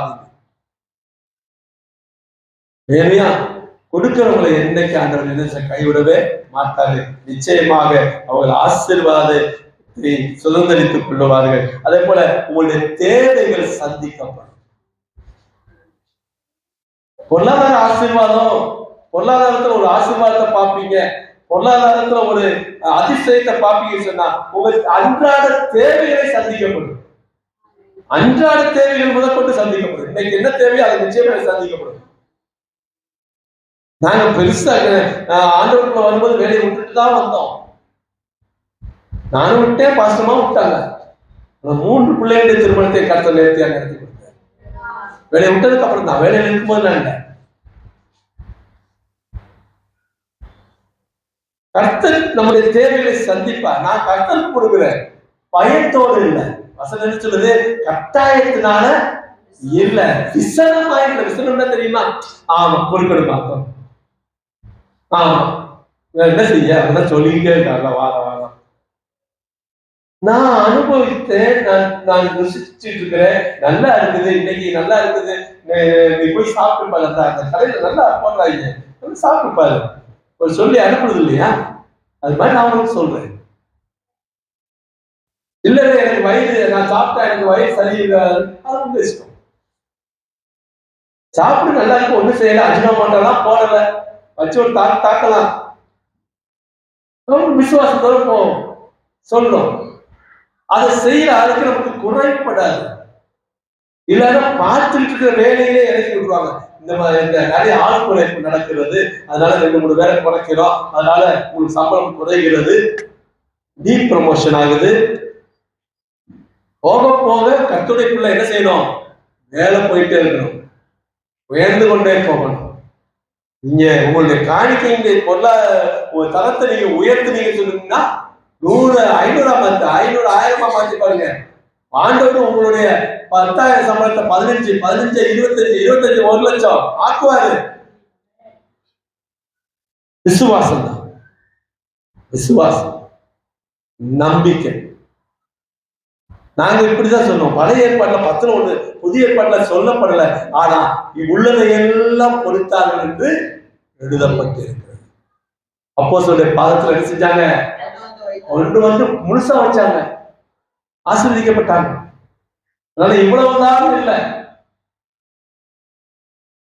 வேலையா கொடுக்கிறவங்களை என்னைக்கு ஆண்டவர் நினைச்ச கைவிடவே மாட்டாரு. நிச்சயமாக அவர்கள் ஆசீர்வாதத்தை சுதந்திரித்துக் கொள்வார்கள். அதே போல உங்களுடைய தேவைகள் சந்திக்கப்படும். பொருளாதார ஆசீர்வாதம், பொருளாதாரத்துல ஒரு ஆசீர்வாதத்தை பார்ப்பீங்க, பொருளாதாரத்துல ஒரு அதிசயத்தை பார்ப்பீங்கன்னு சொன்னா உங்களுக்கு அன்றாட தேவைகளை சந்திக்கப்படும். அன்றாட தேவைகள் முதற்கொண்டு சந்திக்கப்படும். இன்னைக்கு என்ன தேவையோ அது நிச்சயமாக சந்திக்கப்படும். நாங்க பெருசா ஆண்டவருக்குள்ள வரும்போது வேலையை விட்டுட்டு தான் வந்தோம். நானும் விட்டேன், பாசமா விட்டாங்க. 3 பிள்ளைகளுடைய திருமணத்தை கர்த்தர் நேர்த்தியாக நடத்தி கொடுத்தார். வேலையை விட்டதுக்கு அப்புறம் தான், வேலையில இருக்கும்போது நான் இல்லை. கர்த்தர் நம்முடைய தேவைகளை சந்திப்பார். நான் கர்த்தருக்கு கொடுக்கிறேன், பயத்தோடு இல்லை. வசனம் என்ன சொல்லுது, கட்டாயத்தினால இல்ல, விசனமாயிருக்க. விசனம்னா தெரியுமா? ஆமா, கொடுக்கணும் பார்க்கும். ஆமா, என்ன செய்ய அதெல்லாம் சொல்லிக்கிட்டே இருக்காங்க. வாரம் நான் அனுபவித்தேன், நான் ருசிச்சுட்டு இருக்கிறேன், நல்லா இருக்குது, இன்னைக்கு நல்லா இருக்குது, நீ போய் சாப்பிட்டு பாரு, அந்த கடையில நல்லா போடுறாங்க, சாப்பிட்டு பாரு, ஒரு சொல்லி அனுப்புறது இல்லையா? அது மாதிரி நான் உங்களுக்கு சொல்றேன். இல்ல எனக்கு வயிறு, நான் சாப்பிட்டா எனக்கு வயிறு சரியில்லை, அது உங்க இஷ்டம். சாப்பிட்டு நல்லா இருக்கு, ஒண்ணு செய்யல, அஜினோமோட்டோலாம் போடல, வச்சு ஒரு தாக்கலாம், விசுவாசத்தோட போவோம், சொல்றோம். அதை செய்யற ஆளுக்கு நமக்கு குறைப்படாது. இல்லைன்னா பார்த்துட்டு இருக்கிற வேலையிலே இறக்கி விட்டுருவாங்க. இந்த மாதிரி நிறைய ஆள் குறைப்பு நடக்கிறது, அதனால 2-3 வேலை குறைக்கிறோம், அதனால உங்களுக்கு சம்பளம் குறைகிறது, டீப் ப்ரமோஷன் ஆகுது. போக போக கர்த்தருக்குள்ள என்ன செய்யணும், வேலை போயிட்டே இருக்கணும், உயர்ந்து கொண்டே போகணும். நீங்க உங்களுடைய காணிக்கை பொருளாதார தரத்தை நீங்க உயர்த்துனீங்க சொன்னீங்கன்னா 100 500 மாத்து, 500 1000 மாத்தி பாருங்க. ஆண்டவர் உங்களுடைய 10,000 சம்பளத்தை 15 15 25 25 1 லட்சம் ஆக்குவாரு. விசுவாசம் தான், விசுவாசம், நம்பிக்கை. நாங்க இப்படிதான் சொன்னோம். பழைய ஏற்பாட்டுல 10 புதிய ஏற்பாட்டுல சொல்லப்படல. ஆனா உள்ளதை எல்லாம் கொடுத்தார்கள் என்று எழுதப்பட்டு இருக்கிறது. அப்போஸ்தலருடைய பாதத்துல என்ன செஞ்சாங்க? கொண்டு வந்து முழுசா வச்சாங்க, ஆசீர்வதிக்கப்பட்டாங்க. அதனால இவ்வளவுதான் இல்லை,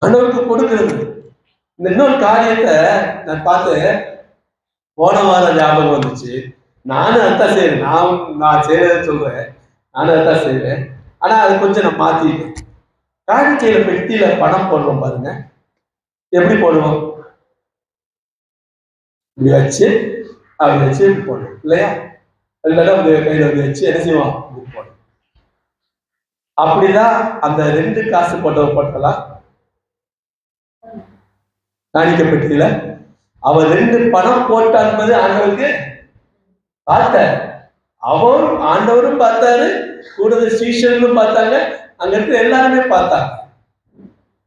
ஆண்டவருக்கு கொடுக்கிறது. இந்த இன்னொரு காரியத்தை நான் பார்த்து போன வாரம் ஞாபகம் வந்துச்சு. நானும் அதான் செய்யறேன், நான் செய்யறத சொல்றேன், நானும் அதான் செய்வேன். ஆனா அது கொஞ்சம் நான் மாத்திட்டேன். காணிக்கையில பெட்டியில பணம் போடுறோம் பாருங்க, எப்படி போடுவோம்? இப்படி வச்சு அப்படி வச்சு போடணும் இல்லையா? இல்லைன்னா கையில வச்சு என்ன செய்வோம்? இப்படி போடணும். அப்படிதான் அந்த 2 காசு போட்டலாம் காணிக்க பெட்டியில. அவர் 2 பணம் போட்டார் என்பது ஆண்டவருக்கு பார்த்தார். அவரும் ஆண்டவரும் பார்த்தாரு, கூடுதல் ஸ்ரீஷர்களும் பார்த்தாங்க, அங்க இருக்கிற எல்லாருமே பார்த்தாங்க.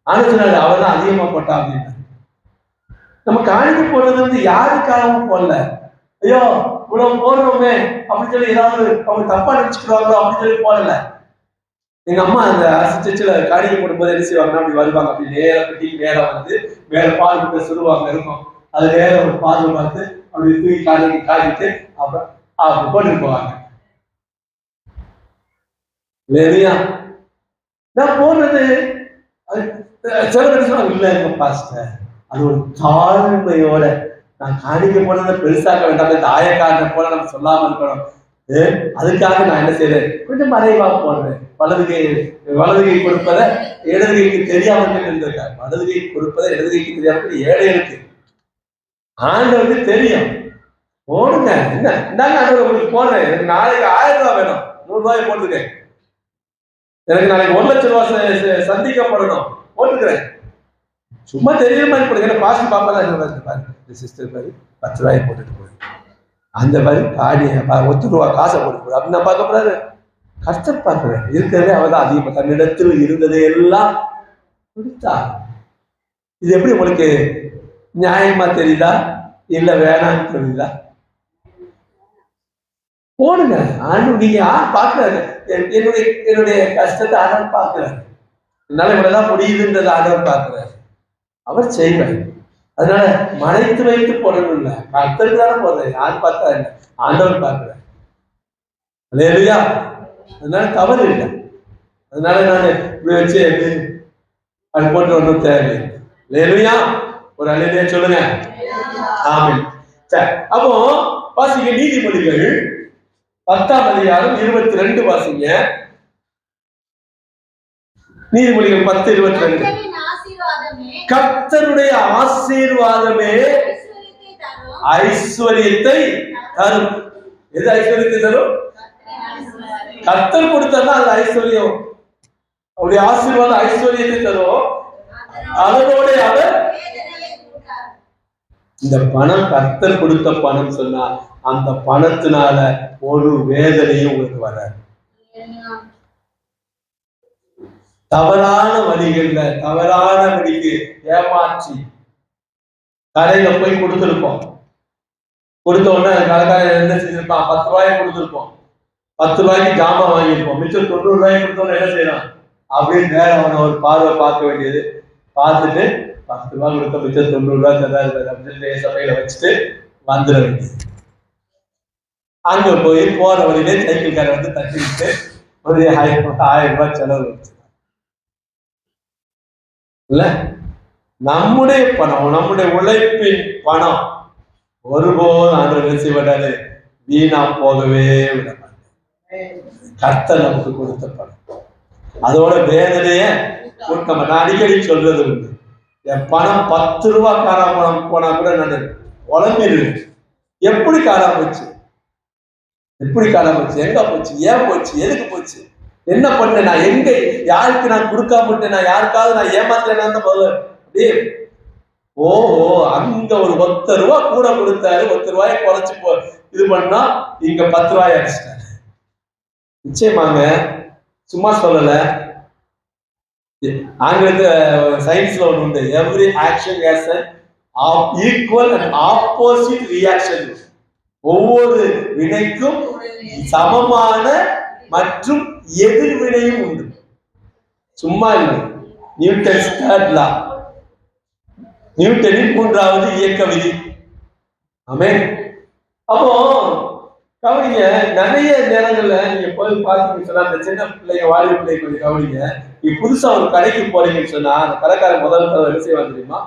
ஆனா அவர் தான் அதிகமா போட்டா அப்படின்னு. நம்ம காணிக்க போடுறது வந்து யாருக்காகவும் போடல. ஐயோ இவ்வளவு போடுறோமே அப்படின்னு சொல்லி ஏதாவது அவங்க தப்பா நினைச்சுக்கிறாங்களோ அப்படின்னு சொல்லி போடல. எங்க அம்மா அந்த அரசிச்சில காணிக்கை போடும்போது என்ன செய்வாங்கன்னா, அப்படி வருவாங்க, அப்படி நேர பெட்டி மேல வந்து மேல பால் விட்டு சுடுவாங்க இருக்கும். அது நேர ஒரு பால் பார்த்து அப்படி தூக்கி காணிட்டு அப்புறம் அப்படி போட்டு போவாங்க. இல்லையா? நான் போடுறது சில பேர் சொல்லுவாங்க, இல்ல எங்க பாஸ்டர் அது ஒரு தாழ்மையோட நான் காணிக்க போனதை பெருசாக்க வேண்டாம், இந்த ஆயக்காரனை போல நம்ம சொல்லாம இருக்கணும். அதுக்காக நான் என்ன செய்யறேன், கொஞ்சம் மறைவா போடுறேன். வலது கை கொடுப்பதை இடது கைக்கு தெரியாமல் இருந்திருக்காரு. வலது கை கொடுப்பதை இடது கைக்கு தெரியாமல் ஏழைகளுக்கு ஆண்டவருக்கு தெரியும். போடுங்க, என்ன இந்தாங்க ஆண்டவர் உங்களுக்கு போடுறேன், எனக்கு நாளைக்கு 1000 ரூபாய் வேணும், 100 ரூபாய் போட்டுருக்கேன். எனக்கு நாளைக்கு 1 லட்சம் ரூபாய் சந்திக்கப்படணும், போட்டுக்கிறேன். சும்மா தெரியற மாதிரி போடுங்க. பாஸ்ட் பாப்பா சிஸ்டர் பாரு 10 ரூபாய் போட்டுட்டு போய் அந்த மாதிரி காணிய 1 ரூபா காசை போட்டு அப்படின்னு நான் பார்க்க போறாரு. கஷ்டம் பார்க்கிறேன். இருக்கிறதே அவதான் அதிகமா தன்னிடத்தில் இருந்ததை எல்லாம் கொடுத்தா. இது எப்படி உங்களுக்கு நியாயமா தெரியுதா இல்ல வேணாம்னு தெரியுதா? போடுங்க. ஆண்டு நீங்க யார் பார்க்கிறாரு? என்னுடைய கஷ்டத்தை ஆண்டவர் பார்க்கிறாரு. என்னால இவ்வளவுதான் முடியுதுன்றது ஆண்டவர் பார்க்கிறாரு. அவர் செய்வார். அதனால மறைத்து வைத்து போடணும் இல்லை, கர்த்தருக்கு தானே போடுறேன். யார் பார்த்தா இல்லை, ஆண்டவர் பார்க்கிறார். இல்லையா? அதனால தவறு இல்லை. அதனால நான் இப்படி வச்சு அது போட்டு ஒன்றும் தேவையில்லை. இல்லையா? ஒரு அலையிலேயே சொல்லுங்க. ஆமென். சரி, அப்போ வாசிங்க நீதிமொழிகள் 10ஆம் அதிகாரம் 22 வாசிங்க. நீதிமொழிகள் 10:22. கர்த்தருடைய ஆசீர்வாதமே ஐஸ்வர்யத்தை தரும். எது ஐஸ்வர்யத்தை தரும்? கர்த்தர் கொடுத்தா அது ஐஸ்வர்யம். அவருடைய ஆசீர்வாதம் ஐஸ்வர்யத்தை தரும். அதனோட அவர் இந்த பணம் கர்த்தர் கொடுத்த பணம் சொன்னா அந்த பணத்தினால ஒரு வேதனையும் உங்களுக்கு வராது. தவறான வழிகள்ல தவறான வழிக்கு ஏமாற்றி கடையில போய் கொடுத்துருப்போம். கொடுத்த உடனே கடைக்காரன் என்ன செஞ்சிருப்பான்? 10 ரூபாய் கொடுத்துருப்போம். 10 ரூபாய்க்கு ஜாமான் வாங்கியிருப்போம். மிச்சம் 90 ரூபாய் கொடுத்தோன்னு என்ன செய்யலாம்? அப்படின்னு நேரம் அவனை ஒரு பார்வை பார்க்க வேண்டியது. பார்த்துட்டு 10 ரூபாய் கொடுத்த மிச்சம் 90 ரூபாய் அப்படின்னு சபையில வச்சுட்டு வந்துட வேண்டியது. அங்க போய் போற வழியிலே சைக்கிள் காரை வந்து தட்டி விட்டு ஒரு 1000 ரூபாய் செலவு வச்சு இல்ல. நம்முடைய பணம், நம்முடைய உழைப்பின் பணம் ஒருபோதும் ஆண்டவர் செய்யப்படாது, வீணா போகவே விட மாட்டேன். கர்த்தர் நமக்கு கொடுத்த பணம் அதோட வேதனைய கொடுக்க. நான் அடிக்கடி சொல்றது உண்டு, என் பணம் 10 ரூபாய் காணாம போனா கூட நான் உழம்பிடுவேன். எப்படி காணாம போச்சு, எப்படி காணாம போச்சு, எங்க போச்சு, ஏன் போச்சு, எதுக்கு போச்சு, என்ன பண்ண, நான் எங்க யாருக்கு நான் கொடுக்காம விட்டேன், நான் யாருக்காவது நான் ஏமாத்துறேன்னா போதும். அப்படியே ஓஹோ அங்க ஒரு 10 ரூபாய் கூட கொடுத்தாரு, 10 ரூபாயை குறைச்சு இது பண்ணா இங்க 10 ரூபாய் அடிச்சிட்டாரு. நிச்சயமாங்க, சும்மா சொல்லல. ஆங்கிலத்துல சயின்ஸ்ல ஒண்ணு உண்டு, every action has an equal and opposite reaction. ஒவ்வொரு வினைக்கும் சமமான மற்றும் எதிர்வினையும் உண்டு. சும்மா இல்லை. நியூட்டன்ஸ் தேர்ட் லா, நியூட்டனின் 3வது இயக்க விதி. ஆமென். அப்போ கவனிங்க, நிறைய நேரங்கள்ல நீங்க போய் பார்த்தீங்கன்னு சொன்னா, அந்த சின்ன பிள்ளைங்க வாலிப பிள்ளைங்க கொஞ்சம் கவனிங்க. நீ புதுசா ஒரு கடைக்கு போறீங்கன்னு சொன்னா, அந்த கடைக்காரன் முதல் தடவை என்ன செய்வாங்க தெரியுமா?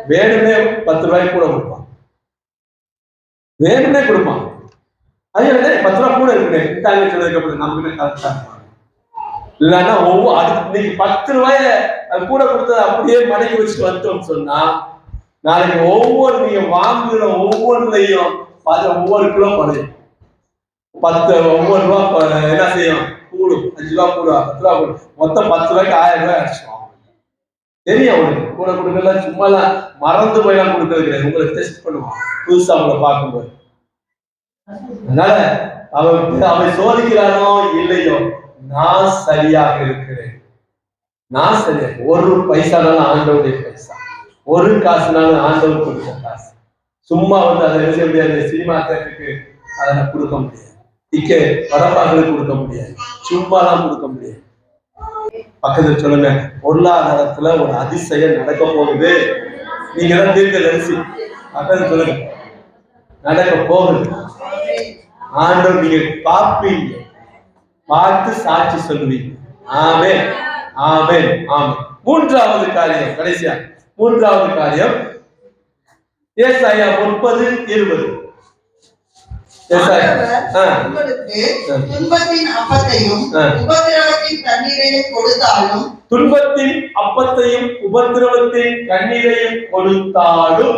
வேணுமே 10 ரூபாய் கூட கொடுப்பான். வேணுமே கொடுப்பான். அது 10 ரூபாய் கூட இருக்குங்க இந்தாங்க சொன்னதுக்கு அப்புறம் நமக்கு கரெக்டா இல்லைன்னா இன்னைக்கு 10 ரூபாய கூட கொடுத்தது அப்படியே மடக்கி வச்சுட்டு வந்துட்டோம்னு சொன்னா, நாளைக்கு நீங்க வாங்குற ஒவ்வொன்றையும் ஒவ்வொரு கிலோ குறையும். 10 ஒவ்வொரு ரூபா என்ன செய்யும்? கூடும். 5 ரூபா கூடும், 10 ரூபா கூடும். மொத்தம் 10 ரூபாய்க்கு 1000 ரூபாய் அடிச்சுவாங்க. தெரியும் அவனுக்கு கூட கொடுக்கல, சும்மா மறந்து போயெல்லாம் கொடுக்கறது கிடையாது. உங்களை டெஸ்ட் பண்ணுவான் புதுசா அவங்களை பார்க்கும்போது. அதனால அவன் சோதிக்கிறானோ இல்லையோ, நான் சரியாக இருக்கிறேன், நான் சரியா. ஒரு பைசானாலும் ஆண்டவருடைய பைசா, ஒரு காசுனாலும் ஆண்டவர் கொடுத்த காசு. சும்மா அதை என்ன செய்ய முடியாது. சினிமா தேட்டருக்கு அதை கொடுக்க முடியாது, டிக்கெட் படப்பாக்களுக்கு கொடுக்க முடியாது, சும்மாலாம் கொடுக்க முடியாது. பக்கத்துல சொல்லுங்க, பொருளாதாரத்துல ஒரு அதிசயம் நடக்க போகுது. நீங்க தான் தீர்க்கதரிசி. பக்கத்துல சொல்லுங்க, நடக்க போகுது. ஆண்டவர் நீங்க பார்ப்பீங்க, பார்த்து சாட்சி சொல்லுவீங்க. ஆமென், ஆமென், ஆமென். 3வது காரியம், கடைசியா 3வது காரியம், ஏசாயா 30:20. உங்களுக்கு துன்பத்தின் அப்பத்தையும் உபத்திரவத்தின் தண்ணீரையும் கொடுத்தாலும், துன்பத்தின் அப்பத்தையும் உபத்திரவத்தின் கண்ணீரையும் கொடுத்தாலும்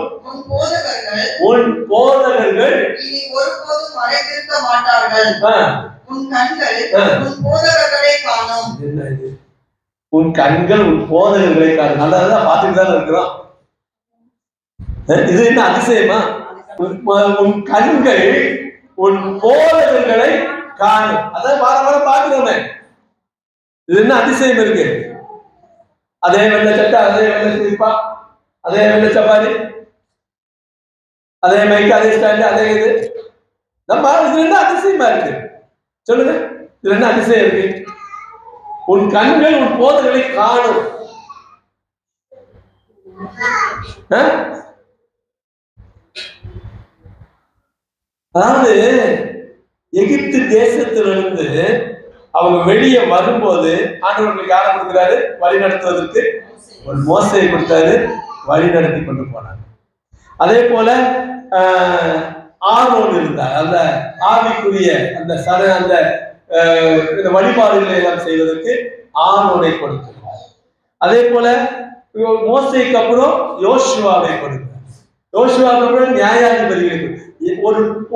உன் போதகர்கள் இனி ஒருபோதும் மறைந்திருக்க மாட்டார்கள். உன் கண்கள் உன் போதகர்களை காணும். உன் கண்கள் உன் போதகர்களை காணும். நல்லதான் பார்த்துட்டு தான் இருக்கிறோம். இது என்ன அதிசயமா? உன் கண்கள் உன் போதகர்களை காணும். அதான் வாரம் பார்க்கிறோமே. இது என்ன அதிசயம் இருக்கு? அதே வெள்ளை சட்டை, அதே வெள்ளை சிரிப்பா, அதே வெள்ளை சப்பாரி, அதே மைக்கு, அதே ஸ்டாண்டு, அதே இது. நம்ம இது என்ன அதிசயமா இருக்கு சொல்லுங்க? இது என்ன அதிசயம் இருக்கு? உன் கண்கள் உன் போதகர்களை காணும். அதாவது எகிப்து தேசத்திலிருந்து அவங்க வெளியே வரும்போது ஆண்டவர்களுக்கு யாரை கொடுக்கிறாரு? வழி நடத்துவதற்கு ஒரு மோசையை கொடுத்தாரு, வழி நடத்தி கொண்டு போனாங்க. அதே போல ஆரோன் இருந்தார், அந்த ஆவிக்குரிய அந்த வழிபாடுகளை எல்லாம் செய்வதற்கு ஆரோனை கொடுக்கிறார். அதே போல மோசைக்கு அப்புறம் யோசுவாவை கொடுக்கிறார், யோசுவாவுக்கு அப்புறம் நியாயாதிபதிகளுக்கு.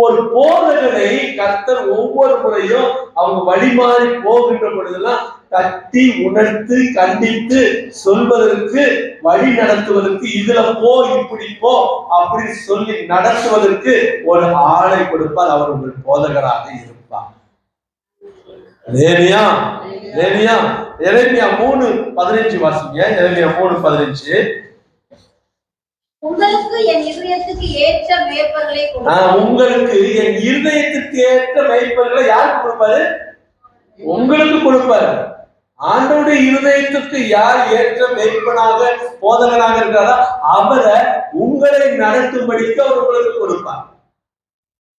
ஒரு போதகனை கர்த்தர் ஒவ்வொரு முறையும் அவங்க வழிமாறி போகின்ற பொழுதெல்லாம் தட்டி உணர்த்து கண்டித்து சொல்வதற்கு, வழி நடத்துவதற்கு, இதுல போ இப்படி போ அப்படி சொல்லி நடத்துவதற்கு ஒரு ஆளை கொடுப்பார். அவர் உங்கள் போதகராக இருப்பார். எரேமியா 3:15 வாசிங்க. எரேமியா 3:15. உங்களுக்கு என் இருதயத்துக்கு ஏற்ற மேய்ப்பர்களை உங்களுக்கு என் இருதயத்துக்கு ஏற்ற மேய்ப்பர்களை யாருக்கு கொடுப்பாரு? உங்களுக்கு கொடுப்பாரு. ஆண்டவருடைய இருதயத்துக்கு யார் ஏற்ற மேய்ப்பனாக போதகனாக இருக்கிறாரோ அவரை உங்களை நடத்தும்படிக்கு அவர் உங்களுக்கு கொடுப்பார்.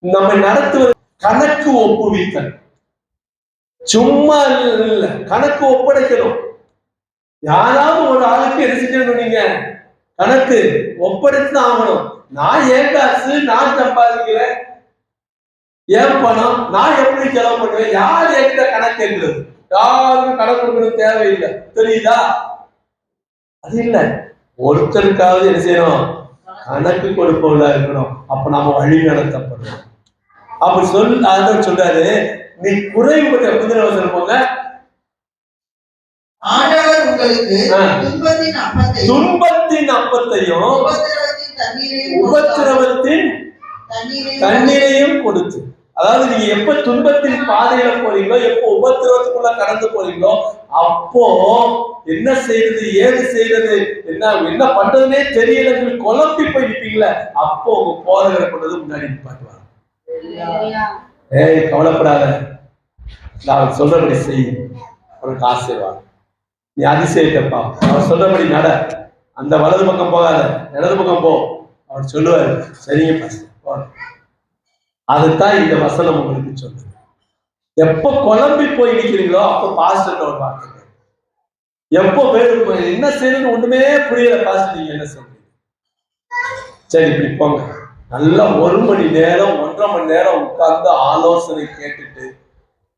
நம்மை நடத்துவது கணக்கு ஒப்புவித்தல், சும்மா இல்ல, கணக்கு ஒப்படைக்கணும். யாராவது ஒரு ஆளுக்கு என்ன செஞ்சணும்? நீங்க கணக்கு ஒப்படைத்து ஆகணும். நான் ஏன் காசு, நான் சம்பாதிக்கிறேன், ஏன் பணம், நான் எப்படி செலவு பண்ணுவேன், யார் என்கிட்ட கணக்கு இருக்கிறது? யாருக்கும் கணக்கு கொடுக்கணும் தேவையில்லை, தெரியுதா? அது இல்லை. ஒருத்தருக்காவது என்ன செய்யணும்? கணக்கு கொடுப்பவர்களா இருக்கணும். அப்ப நாம வழி நடத்தப்படுறோம். அப்படி சொல்றாரு, நீ குறைவுபட்ட புதினவசனம் போங்க. ஆண்டவர் உங்களுக்கு துன்பத்தின் அப்பத்தையும் உபத்திரவத்தின் தண்ணீரையும் கொடுத்து. அதாவது நீங்க எப்ப துன்பத்தின் பாதையில போறீங்களோ, எப்போ உபத்திரவத்துக்குள்ள கடந்து போறீங்களோ, அப்போ என்ன செய்யறது, ஏது செய்யறது, என்ன பண்றதுன்னே தெரியல, குழம்பி போய் நிற்பீங்களா, அப்போ உங்க போதகரை கொண்டது முன்னாடி நிப்பாட்டுவாங்க. ஏய் கவலைப்படாத, நான் சொல்றபடி செய், உனக்கு ஆசீர்வாதம், நீ அதிசயத்தப்பா, அவர் சொல்றபடி நட, அந்த வலது பக்கம் போகாத, இடது பக்கம் போ, அவர் சொல்லுவாரு, சரிங்க பாஸ்டர். அதுதான் இந்த வசனம் உங்களுக்கு சொல்லுது. எப்ப குழம்பி போய் நிற்கிறீங்களோ அப்ப பாஸ்டர் ஒரு வார்த்தை, எப்போ என்ன செய்யணும்னு ஒண்ணுமே புரியல பாஸ்டர், நீங்க என்ன சொல்றீங்க, சரி இப்படி போங்க, நல்லா 1 மணி நேரம் 1.5 மணி நேரம் உட்கார்ந்து ஆலோசனை கேட்டுட்டு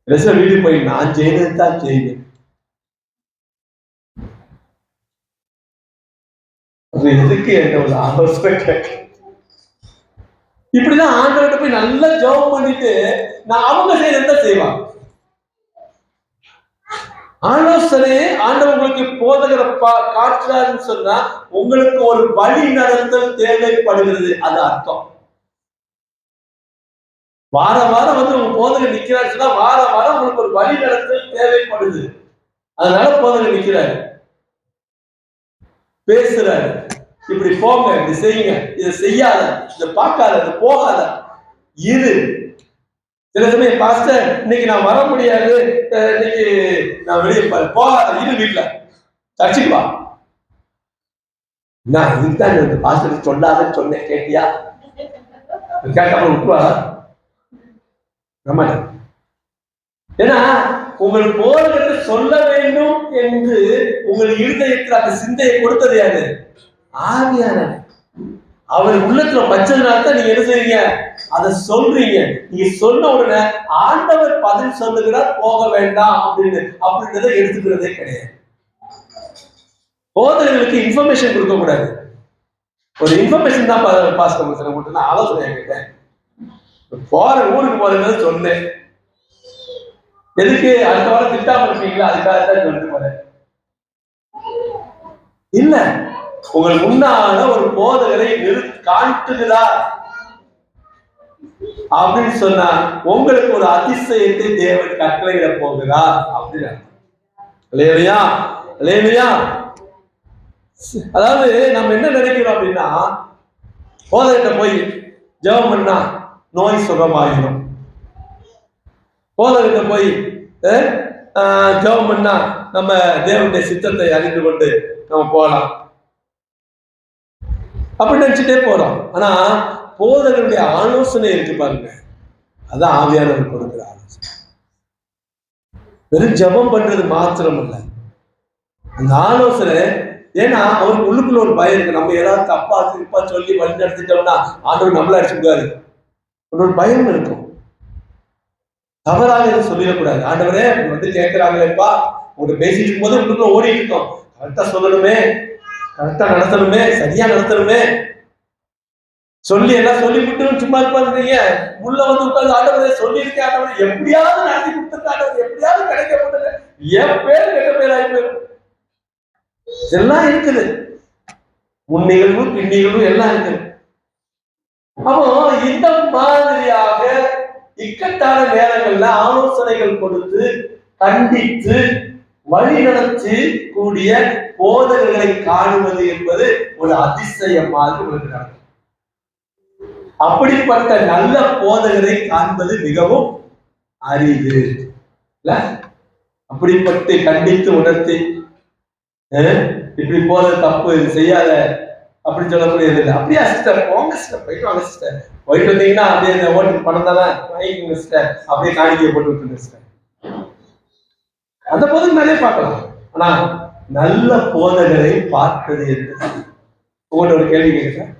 வீட்டுக்கு போய் நான் செய்யறது தான் செய்யுங்க. எதுக்கு என்ன ஒரு ஆலோசனை கேட்க, இப்படிதான் ஆண்டவர்கிட்ட போய் நல்லா ஜெபம் பண்ணிட்டு நான் அவங்க செய்யறதுதான் செய்வாங்க. ஆலோசனை ஆண்டவர் உங்களுக்கு போதகரை காட்டுறாருன்னு சொன்னா உங்களுக்கு ஒரு வழி நடத்தல் தேவைப்படுகிறது, அது அர்த்தம். வார வாரம் உங்க போதகர் நிக்கிறாரு சொன்னா வார வாரம் உங்களுக்கு ஒரு வழி நடத்தல் தேவைப்படுது, அதனால போதகர் நிக்கிறாரு, பேசுறாரு, இப்படி போங்க, இப்படி செய்யுங்க, இதை செய்யாத, இதை பார்க்காத, இதை போகாத, இரு. சில சமயம் பாஸ்டர் இன்னைக்கு நான் வர முடியாது, இன்னைக்கு நான் வெளியே போகாத, இரு வீட்டுல, சர்ச்சுக்கு வா. நான் இதுதான் பாஸ்டர் சொல்லாதன்னு சொன்னேன், கேட்டியா, கேட்டப்ப விட்டுருவா. ஏன்னா உங்கள் போதகத்தை சொல்ல வேண்டும் என்று உங்கள் இருதயத்தில் அந்த சிந்தையை கொடுத்தது யாரு? ஆவியானவர். அவர் உள்ளத்துல வச்சதுனால்தான் நீங்க என்ன செய்வீங்க, அதை சொல்றீங்க. நீங்க சொன்ன உடனே ஆண்டவர் பதில் சொல்லுகிறார், போக வேண்டாம் அப்படின்றத எடுத்துக்கிறதே கிடையாது. போதகர்களுக்கு இன்ஃபர்மேஷன் கொடுக்க கூடாது, ஒரு இன்ஃபர்மேஷன் தான் பாஸ் பண்ண ஆலோசனை கேட்டேன், போற ஊருக்கு போறது சொன்னேன், எதுக்கு அடுத்த வாரம் திட்டாம இருப்பீங்களா, அதுக்காக தான் சொல்லிட்டு போறேன். இல்ல, உங்கள் முன்னால ஒரு போதகரை காட்டுகிறார் அப்படின்னு சொன்னா உங்களுக்கு ஒரு அதிசயத்தை தேவன் கட்டளையிட போகிறார் அப்படின்னு. அதாவது நம்ம என்ன நினைக்கிறோம் அப்படின்னா, போதகர்கிட்ட போய் ஜெபம் பண்ணா நோய் சுகமாயிடும், போதகர்கிட்ட போய் ஜெபம் பண்ணா நம்ம தேவனுடைய சித்தத்தை அறிந்து கொண்டு நம்ம போகலாம் அப்படின்னு நினைச்சுட்டே போறோம். ஆனா போதகருடைய ஆலோசனை இருக்கு பாருங்க, அதான் ஆவியானவர் கொடுக்கிற ஆலோசனை. வெறும் ஜெபம் பண்றது மாத்திரம் இல்ல, அந்த ஆலோசனை. ஏன்னா அவருக்கு உள்ளுக்குள்ள ஒரு பயம் இருக்கு, நம்ம ஏதாவது தப்பா திருப்பா சொல்லி வழி நடத்திட்டோம்னா ஆண்டவர் நம்மள அடிச்சுக்காரு, ஒரு பயம் இருக்கும். தவறாக எதுவும் சொல்லிடக்கூடாது. ஆண்டவரே கேட்கிறாங்களேப்பா, உங்கள்கிட்ட பேசிட்டு இருக்கும் போது உள்ளுக்குள்ள ஓடிட்டு இருக்கோம், கரெக்டா சொல்லணுமே, கரெக்டா நடத்தணுமே, சரியா நடத்தணுமே, சொல்லி எல்லாம் சொல்லி விட்டு சும்மா இருப்பாங்க. உள்ள உட்கார்ந்து ஆண்டவரே சொல்லியிருக்கேன், ஆண்டவரே எப்படியாவது நடத்தி கொடுத்துருக்க, ஆண்டவர் எப்படியாவது கிடைக்கப்பட்டது, என் பேர் கெட்ட பேர் ஆகி போயிடும். இதெல்லாம் இருக்குது, முன் நிகழ்வு பின் நிகழ்வு எல்லாம் இருக்குது. அப்போ இந்த மாதிரியாக இக்கட்டான நேரங்கள்ல ஆலோசனைகள் கொடுத்து கண்டித்து வழி நடத்தி கூடிய போதகர்களை காணுவது என்பது ஒரு அதிசயமாக இருக்கிறார். அப்படிப்பட்ட நல்ல போதகரை காண்பது மிகவும் அரிது இல்ல. அப்படிப்பட்டு கண்டித்து உணர்த்தி இப்படி போறது தப்பு, இது செய்யாத அப்படின்னு சொல்லக்கூடியது இல்லை. அப்படியே சிஸ்டர் போங்க சிஸ்டர், போயிட்டு வாங்க சிஸ்டர், போயிட்டு வந்தீங்கன்னா அப்படியே இந்த ஓட்டுக்கு பணம் தானே வாங்கிக்கோங்க சிஸ்டர், அப்படியே காணிக்கையை போட்டு விட்டுருங்க சிஸ்டர். அந்த போதகர் நிறைய பார்க்கலாம். ஆனா நல்ல போதகரை பார்ப்பது என்று உங்கள்ட்ட ஒரு கேள்வி கேட்கிறேன்,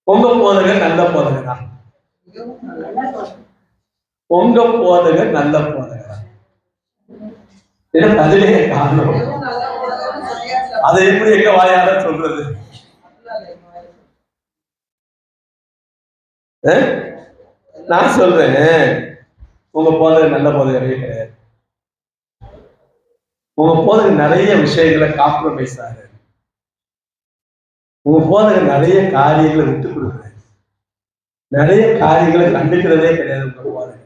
உங்க போதகர் நல்ல போதகரா? உங்க போதகர் நல்ல போதகரா? பதிலே காரணம், அதை எப்படி எங்க வாயால சொல்றது? நான் சொல்றேன், உங்க போதகர் நல்ல போதகரே கிடையாது. உங்க போதகர் நிறைய விஷயங்களை காம்ப்ரமைஸ் ஆகுது, உங்க போதகர் நிறைய காரியங்களை விட்டு கொடுக்குறாரு. நிறைய காரியங்களை கண்டுக்கிறதே கிடையாது உங்க போதகர்.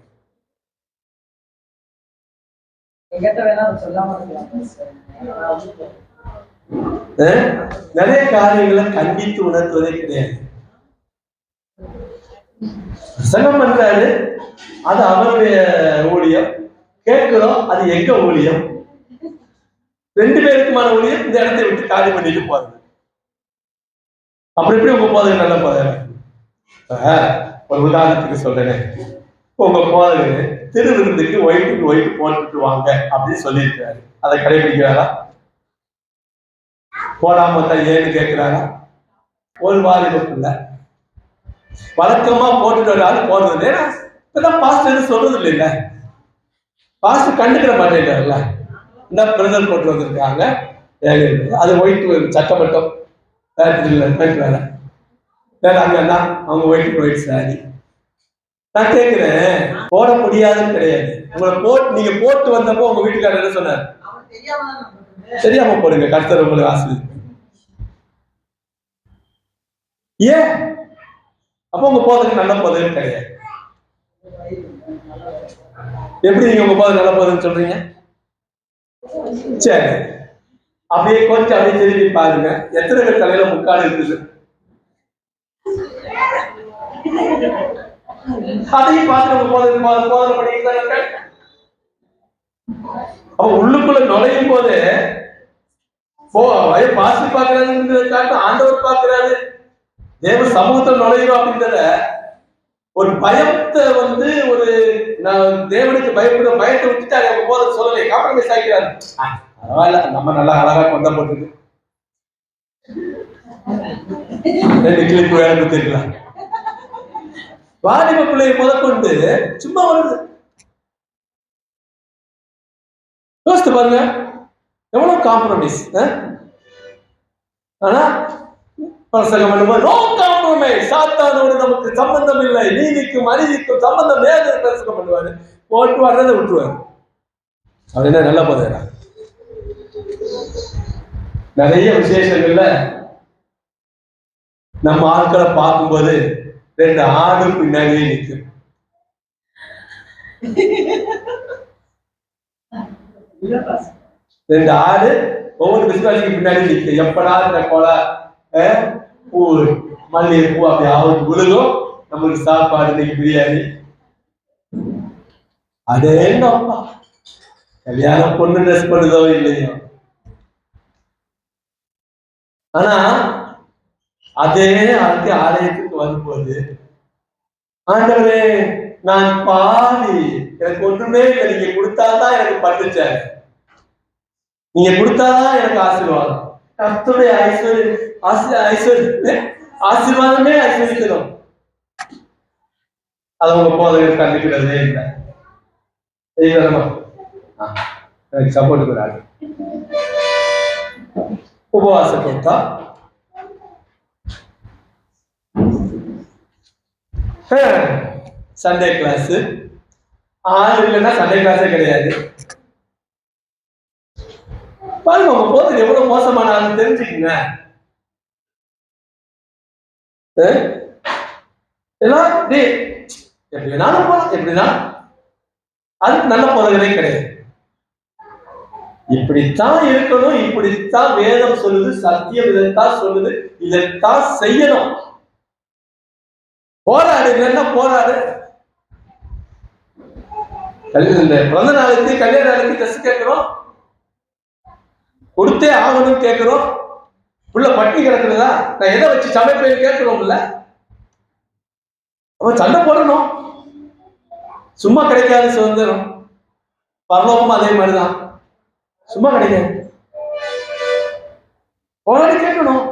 நிறைய காரியங்களை கண்டித்து உணர்த்துவதே கிடையாது. பிரசங்கம் பண்றாரு, அது அவருடைய ஊழியம். கேட்கிறோம், அது எங்க ஊழியம். ரெண்டு பேருக்குமான ஊழியம். இந்த இடத்தை விட்டு காலி பண்ணிட்டு போறது. அப்புறம் எப்படி உங்க போதகர் நல்ல போதகர்? ஒரு உதாரணத்துக்கு சொல்றேன். உங்க போதகர் திருவிருந்துக்கு ஒயிட்டு போட்டுட்டு வாங்க அப்படின்னு சொல்லியிருக்காரு. அதை கடைபிடிக்கிறாரா? போடாம தான் ஏன்னு கேட்கிறாரா? ஒரு வாலிபுல வழக்கமா போட்டுட்டு வராது போடுறது. ஏன்னா இப்பதான் பாஸ்டர் சொல்றது இல்லை. பாஸ்டர் கண்டுக்கிற மாட்டேங்கிறாருல்ல. இந்த பிரதர் போட்டு வந்திருக்காங்க, அது ஒயிட் சட்டை மட்டும் வேற வேற அங்கன்னா அவங்க ஒயிட் சாரி. நான் கேட்கிறேன், போட முடியாதுன்னு கிடையாது. உங்களை நீங்க போட்டு வந்தப்போ உங்க வீட்டுக்காரர் என்ன சொன்னார்? தெரியாம போடுங்க, கர்த்தர் உங்களுக்கு ஆசீர்வதிப்பார். ஏன்? அப்போ உங்க போதகர் நல்ல போதகர் கிடையாது. எப்படி நீங்க உங்க போதகர் நல்ல போதகர்னு சொல்றீங்க? சரி, அப்படியே கொஞ்சம் அப்படியே திரும்பி பாருங்க. எத்தனை பேர் தலையில முக்காடு இருக்குது? அதையும் பார்த்து போதனை பண்ணிட்டு அவ உள்ளுக்குள்ள நுழையும் போது பாசி பாக்குறாரு, ஆண்டவர் பாக்குறாரு, தேவ சமூகத்தில் நுழையும் அப்படின்றத ஒரு பயத்தை ஒரு தேவனுக்கு பயப்படுற பயத்தை விட்டுட்டு அவங்க போத சொல்லலை. காம்ப்ரமைஸ் ஆகிறாரு. பரவாயில்ல, நம்ம நல்லா அழகா கொண்ட போட்டுருக்கு, ரெண்டு கிளிப்பு வேலை கொடுத்துருக்கலாம். வாலிப பிள்ளையை முதற்கொண்டு சும்மா வருது. யோசித்து பாருங்க, எவ்வளவு காம்ப்ரமைஸ். ஆனா பிரசங்கம் பண்ணும்போது நோ காம்ப்ரமைஸ், சாத்தானோடு நமக்கு சம்பந்தம் இல்லை, நீதிக்கும் அநீதிக்கும் சம்பந்தம் வேறு பிரசங்கம் பண்ணுவாரு, போட்டு வர்றதை விட்டுருவாரு. அப்படின்னா நல்ல போதா. நிறைய விசேஷங்கள்ல நம்ம ஆட்களை பார்க்கும்போது ரெண்டு ஆடு பின்னாடியே நிற்கும். ரெண்டு ஆடு ஒவ்வொரு விசுவாசிக்கு பின்னாடி நிற்கும். எப்படா இந்த கொலை பூ மல்லிகை பூ அப்படி ஆவது விழுகும், நமக்கு சாப்பாடு இன்னைக்கு பிரியாணி. அதே அப்பா கல்யாணம் பொண்ணு ட்ரெஸ் பண்ணுதோ இல்லையோ, ஆனா அதே அதுக்கு ஆலயத்துக்கு வரும்போது, ஆண்டவரே நான் பாவி, எனக்கு ஒன்றுமே இல்லை, நீங்க கொடுத்தாதான் எனக்கு பட்டுச்சாரு, நீங்க கொடுத்தாதான் எனக்கு ஆசீர்வாதம். கர்த்தருடைய ஆசீர்வாதமே ஆசீர்வதிக்கணும். அது உங்க போதகர் கண்டுக்கிறதே இல்லை. எனக்கு சப்போர்ட் கூடாது. உபவாசம் கொடுத்தா சண்டே கிளாஸ், ஆள் இல்லைன்னா சண்டே கிளாஸே கிடையாது. பாருங்க உங்க போதகர் எவ்வளவு மோசமான ஆள் தெரிஞ்சுக்கங்க. எல்லாம் எப்படி வேணாலும் போலாம், எப்படின்னா அதுக்கு நல்ல போதகரே கிடையாது. இப்படித்தான் இருக்கணும், இப்படித்தான் வேதம் சொல்லுது, சத்தியம் இதைத்தான் சொல்லுது, இதைத்தான் செய்யணும். போராடு, இல்லைன்னா போராடு. இந்த பிறந்த நாளுக்கு கல்யாண நாளுக்கு ட்ரெஸ் கேட்கிறோம், கொடுத்தே ஆகணும்னு கேட்கிறோம். உள்ள பட்டி கிடக்குறதா, நான் எதை வச்சு சமைப்பேன் கேட்கிறோம்ல. அவன் சண்டை போடணும். சும்மா கிடைக்காது சுதந்திரம். பரலோகமும் அதே மாதிரிதான், சும்மா கிடைக்காது. போராடி கேட்கணும்.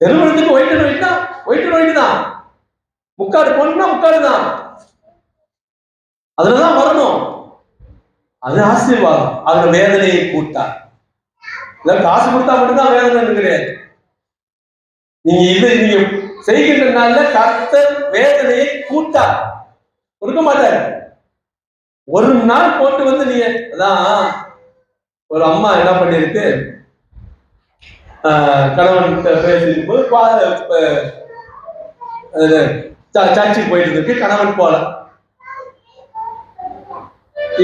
தெருவத்துக்கு ஒயிட்டு தான், முக்காடு போனா முக்காடு தான், அதுலதான் வரணும். அது ஆசீர்வாதம். அதுல வேதனையை கூட்டா. காசு கொடுத்தா மட்டும்தான் வேதனை கிடையாது. நீங்க செய்கின்ற நாள்ல கர்த்தர் வேதனையை கூட்டா கொடுக்க மாட்டாரு. ஒரு நாள் போட்டு நீங்க அதான் ஒரு அம்மா என்ன பண்ணிருக்கு, கணவன் பேசிக்கும் போது சர்ச்சுக்கு போயிட்டு இருக்கு, கணவன் போல.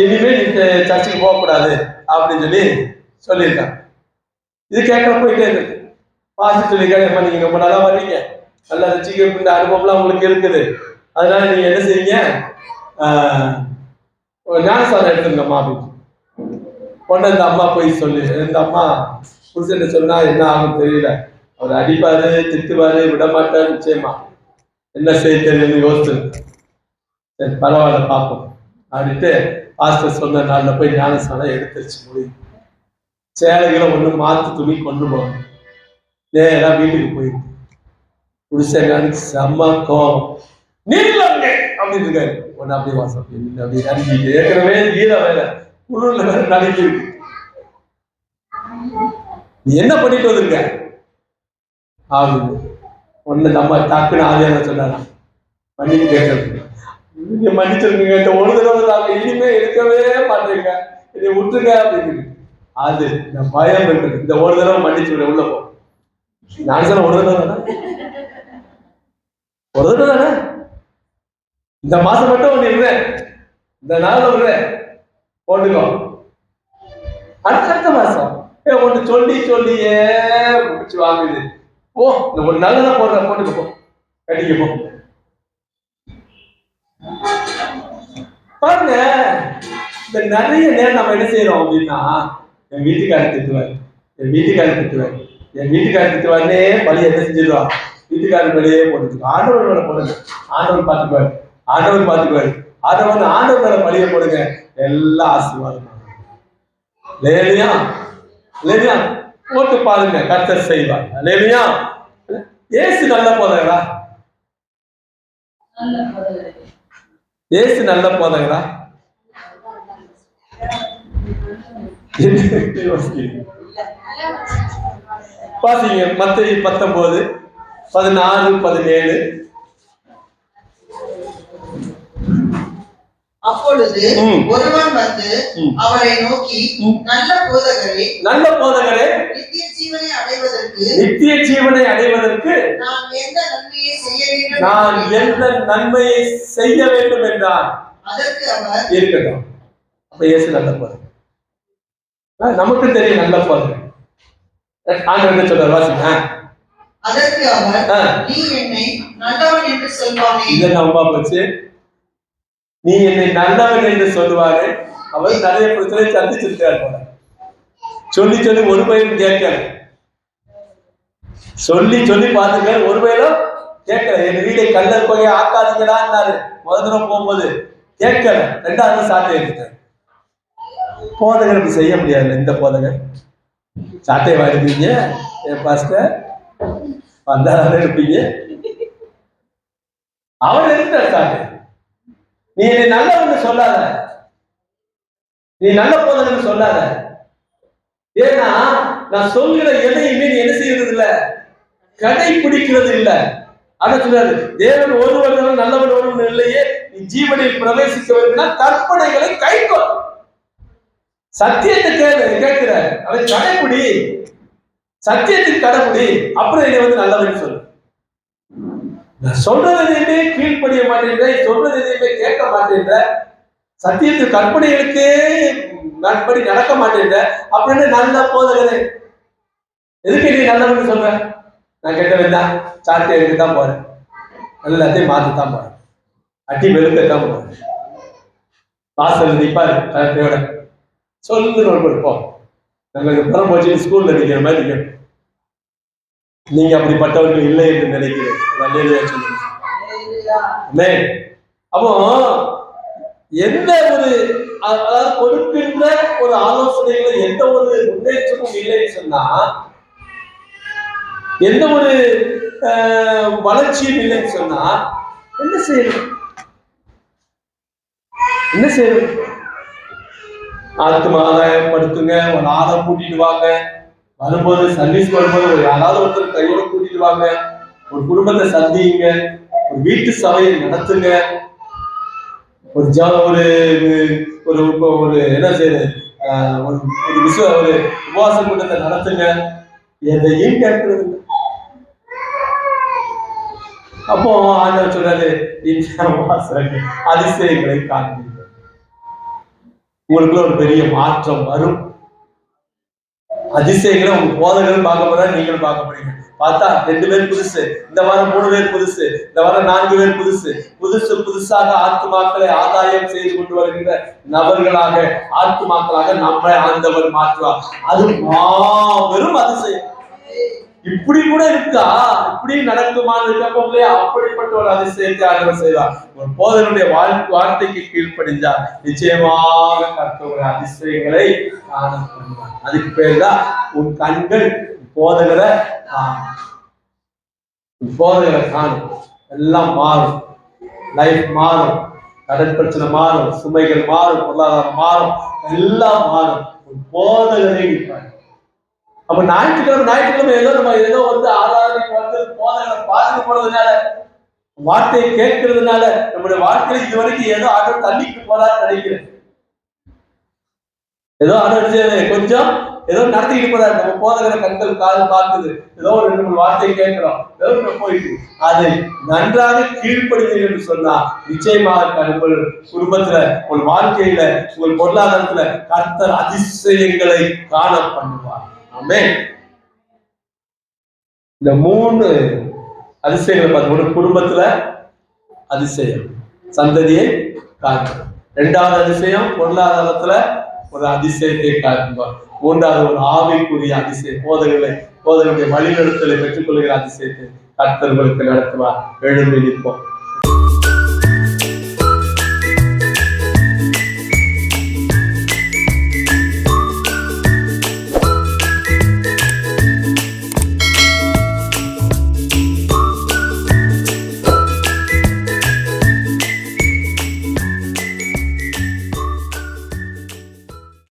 இனிமே நீ சர்ச்சுக்கு போகக்கூடாது அப்படின்னு சொல்லியிருக்காங்க. இது கேட்கற போயிட்டே இருக்கு. பாஸ்டர் சொல்லியிருக்காங்க, நீங்க ரொம்ப நல்லா வர்றீங்க, நல்லா ரசிக்க இந்த அனுபவம்லாம் உங்களுக்கு இருக்குது, அதனால நீங்க என்ன செய்வீங்க, ஞானசாரம் எடுத்துங்கம்மா அப்படின்னு. உடனே இந்த அம்மா போய் சொல்லு, இந்த அம்மா புருஷன் சொன்னா என்ன ஆகும் தெரியல, அவர் அடிப்பாரு, திட்டுவாரு, விட மாட்டாரு, நிச்சயமா என்ன செய்ய தெரியும்னு யோசிச்சு சரி பரவாயில்ல பார்ப்போம் அப்படின்ட்டு பாஸ்டர் சொன்ன நாளில் போய் ஞானசாரம் எடுத்துருச்சு. முடியும் சேலைகளை ஒன்று மாற்று துணி கொண்டு போகணும். நேரா வீட்டுக்கு போயிருக்கு. புருஷன் செம்ம கோபம், நீங்க அப்படின்னு இருக்காரு. ஒன்னு அப்படியே வாசம் அப்படி நடிக்கிட்டு ஏற்கனவே ஈர வேலை குழுல வேற நடிக்கிட்டு, நீ என்ன பண்ணிட்டு வந்திருக்க அப்படின்னு. ஒன்னு நம்ம டக்குன்னு ஆவியான சொன்னாரா, மன்னிப்பு கேட்கறது, நீங்க மன்னிச்சிருக்கீங்க, இந்த ஒரு தடவை நாங்க இனிமே இருக்கவே மாட்டேங்க, இதை விட்டுருங்க அப்படின்னு. அது நான் பயம் இருக்குது, இந்த ஒரு தடவை மன்னிச்சு விட, உள்ள போ. நான் சொன்ன ஒரு தடவை தானே, ஒரு தடவை தானே, இந்த மாசம் மட்டும் ஒண்ணு இருந்தேன், இந்த நாள்ல விடுறேன் போட்டுக்கோ. அடுத்த மாசம் ஒண்ணு சொல்லியே முடிச்சு வாங்குது. ஓ இந்த ஒரு நல்லதான் போட்டுக்க போ, கட்டிக்க போ. பாருங்க, இந்த நிறைய நேரம் நம்ம என்ன செய்யறோம் அப்படின்னா, என் வீட்டுக்காரர் திட்டுவாரு, என் வீட்டுக்காரர் திட்டுவாருன்னே பழி என்ன செஞ்சிருவான், வீட்டுக்காரர் மேலேயே போட்டுருக்கு. ஆண்டவர் மேல போடுங்க, ஆண்டவர் பார்த்துக்குவாரு, ஆண்டவர் மேல பழிய போடுங்க, எல்லாம் ஆசீர்வாதம். லேலியா போட்டு பாருங்க, கர்த்தர் செய்வார். லேலியா ஏசு நல்ல போதகரா, ஏசு நல்ல போதகரா. பாத்தீங்க மத்தேயு 19:16-17. அப்பொழுது ஒருவன் வந்து அவரை நோக்கி, நல்ல போதகரே, நித்திய ஜீவனை அடைவதற்கு நான் எந்த நன்மையை செய்ய வேண்டும் என்றார். அதற்கு அவர், இருக்கட்டும், அப்ப இயேசு நல்ல போதகர், நமக்கு தெரியும் நல்ல போதகர். ஆண்டவர் என்ன சொல்றார் வாசிங்க. அதற்கு அவர், நீ என்னை நல்லவன் என்று சொல்வானே. இதை நம்ப போச்சு, நீ என்னை நல்லவன் என்று சொல்லுவாரு. அவர் நிறைய பிரச்சனை சந்திச்சிருக்காரு போல, சொல்லி ஒரு பயிலும் கேட்கல, சொல்லி பார்த்துருக்காரு, ஒரு பயிலும் கேட்கல. என் வீடை கல்லர் கொகையை ஆக்காதீங்கடான்னாரு முதல் தடவை போகும்போது, கேட்கல. ரெண்டாவது சாட்டை எடுத்தார். போதகர் அப்படி செய்ய முடியாது. இந்த போதகர் சாட்டை வாங்கிப்பீங்க, என் பாஸ்டர் வந்தாலும் எடுப்பீங்க, அவர் எடுத்தார் சாட்டை. நீ என்னை நல்லவன்னு சொல்லாத, நீ நல்ல போதகன்னு சொல்லாத, ஏன்னா நான் சொல்கிற எதையுமே நீ என்ன செய்யறது இல்ல, கடைபிடிக்கிறது இல்ல. அத சொல்றாரு, தேவன் ஒருவன் நல்லவன் ஒருவன் இல்லையே, நீ ஜீவனில் பிரவேசிக்க வேண்டும்னா கற்பனைகளை கைக்கொள், சத்தியத்தை கேட்கிற அவன் கடைபிடி, சத்தியத்துக்கு கடைபிடி, அப்புறம் என்னை வந்து நல்லவன் சொல்லு. நான் சொல்றது எதையுமே கீழ்ப்படிய மாட்டேன்ற, சொல்றது எதையுமே கேட்க மாட்டேன்ற, சத்தியத்து கற்பனைகளுக்கு நட்படி நடக்க மாட்டேன்ற, அப்படின்னு நல்ல போதகரே, எதுக்கு நீ நல்லவன்னு சொல்ற? நான் கேட்டவன் தான், சாட்டை எடுக்கத்தான் போறேன், எல்லாத்தையும் மாத்தத்தான் போறேன், அட்டி வெளுக்கத்தான் போறேன், வாசல் நிற்பாரு கரெக்டையோட சொல்லுன்னு இருப்போம். நாங்கள் புறம் போச்சு ஸ்கூல்ல நிற்கிற மாதிரி நிற்கணும். நீங்க அப்படிப்பட்டவர்கள் இல்லை என்று நினைக்கிறேன். அப்போ எந்த ஒரு அதாவது கொடுக்கின்ற ஒரு ஆலோசனைகளை எந்த ஒரு முன்னேற்றமும் இல்லைன்னு சொன்னா, எந்த ஒரு வளர்ச்சியும் இல்லைன்னு சொன்னா என்ன செய்யணும்? ஆத்ம ஆதாயப்படுத்துங்க, ஒரு ஆளை கூட்டிட்டு வாங்க, வரும்போது சர்வீஸ் வரும்போது ஒரு யாராவது ஒருத்தர் கையோட கூட்டிட்டு வாங்க, ஒரு குடும்பத்தை சந்திங்க, ஒரு வீட்டு சபையை நடத்துங்க, ஒரு என்ன செய்யுது, ஒரு உபவாச கூட்டத்தை நடத்துங்க. எதையும் கேட்கறது இல்லை. அப்போ ஆண்டவர் சொல்றாரு, இந்த வாசகங்கள் அதிசயங்களை காண்பீர்கள். உங்களுக்குள்ள ஒரு பெரிய மாற்றம் வரும். அதிசயங்களை உங்க போதகரும் பார்க்க போறா, நீங்களும் பார்க்க போறீங்க. பார்த்தா 2 பேர் புதுசு, இந்த வாரம் 3 பேர் புதுசு, இந்த வாரம் 4 பேர் புதுசு. புதுசாக ஆத்துமாக்களை ஆதாயம் செய்து கொண்டு வருகின்ற நபர்களாக, ஆத்துமாக்களாக நம்மை ஆண்டவர் மாற்றுவார். அது மாபெரும் அதிசயம். இப்படி கூட இருக்கா, இப்படி நடக்குமான்னு இருக்கப்போ அப்படிப்பட்ட ஒரு அதிசயத்தை ஆண்டவர் செய்வார். ஒரு போதனுடைய வார்த்தைக்கு கீழ்ப்படிஞ்சா நிச்சயமாக கர்த்தருடைய அதிசயங்களை காண பண்ணுவார். அதுக்கு பேர் தான் உன் கண்கள் போதகரை காணும். போதகரை காணும், எல்லாம் மாறும், லைஃப் மாறும், கடன் பிரச்சனை மாறும், சுமைகள் மாறும், பொருளாதாரம் மாறும், எல்லாம் மாறும். போதகரை இருப்பார். அப்ப ஞாயிற்றுக்கிழமை ஏதோ வந்து ஆராதனைக்கு வந்து போதகரை பார்த்து போனதுனால, வார்த்தையை கேட்கறதுனால நம்முடைய வாழ்க்கையில இதுவரைக்கும் ஏதோ ஆண்டவர் தள்ளிட்டு போறான்னு நினைக்கிறேன். ஏதோ ஆண்டவர் கொஞ்சம் ஏதோ நடத்திக்கிட்டு போறாரு. நம்ம போதகரை கண்கள் காது பார்க்குது, ஏதோ ஒரு 2-3 வார்த்தையை கேட்கிறோம், ஏதோ போயிட்டு அதை நன்றாக கீழ்ப்படுத்தீர்கள் என்று சொன்னா நிச்சயமாக உங்கள் குடும்பத்துல, உங்கள் வாழ்க்கையில, உங்கள் பொருளாதாரத்துல கர்த்தர் அதிசயங்களை காண பண்ணுவார். ஆமென். இந்த 3 அதிசயங்களை பார்த்து, குடும்பத்துல அதிசயம், சந்ததியை காண்போம். 2வது அதிசயம் பொருளாதாரத்துல ஒரு அதிசயத்தை காண்பார். 3வது ஒரு ஆவிக்குரிய அதிசயம், போதகருடைய வழிநடத்தலை பெற்றுக்கொள்கிற அதிசயத்தை கர்த்தர் உங்களுக்கு நடத்துவார். எழுந்து நிற்போம்.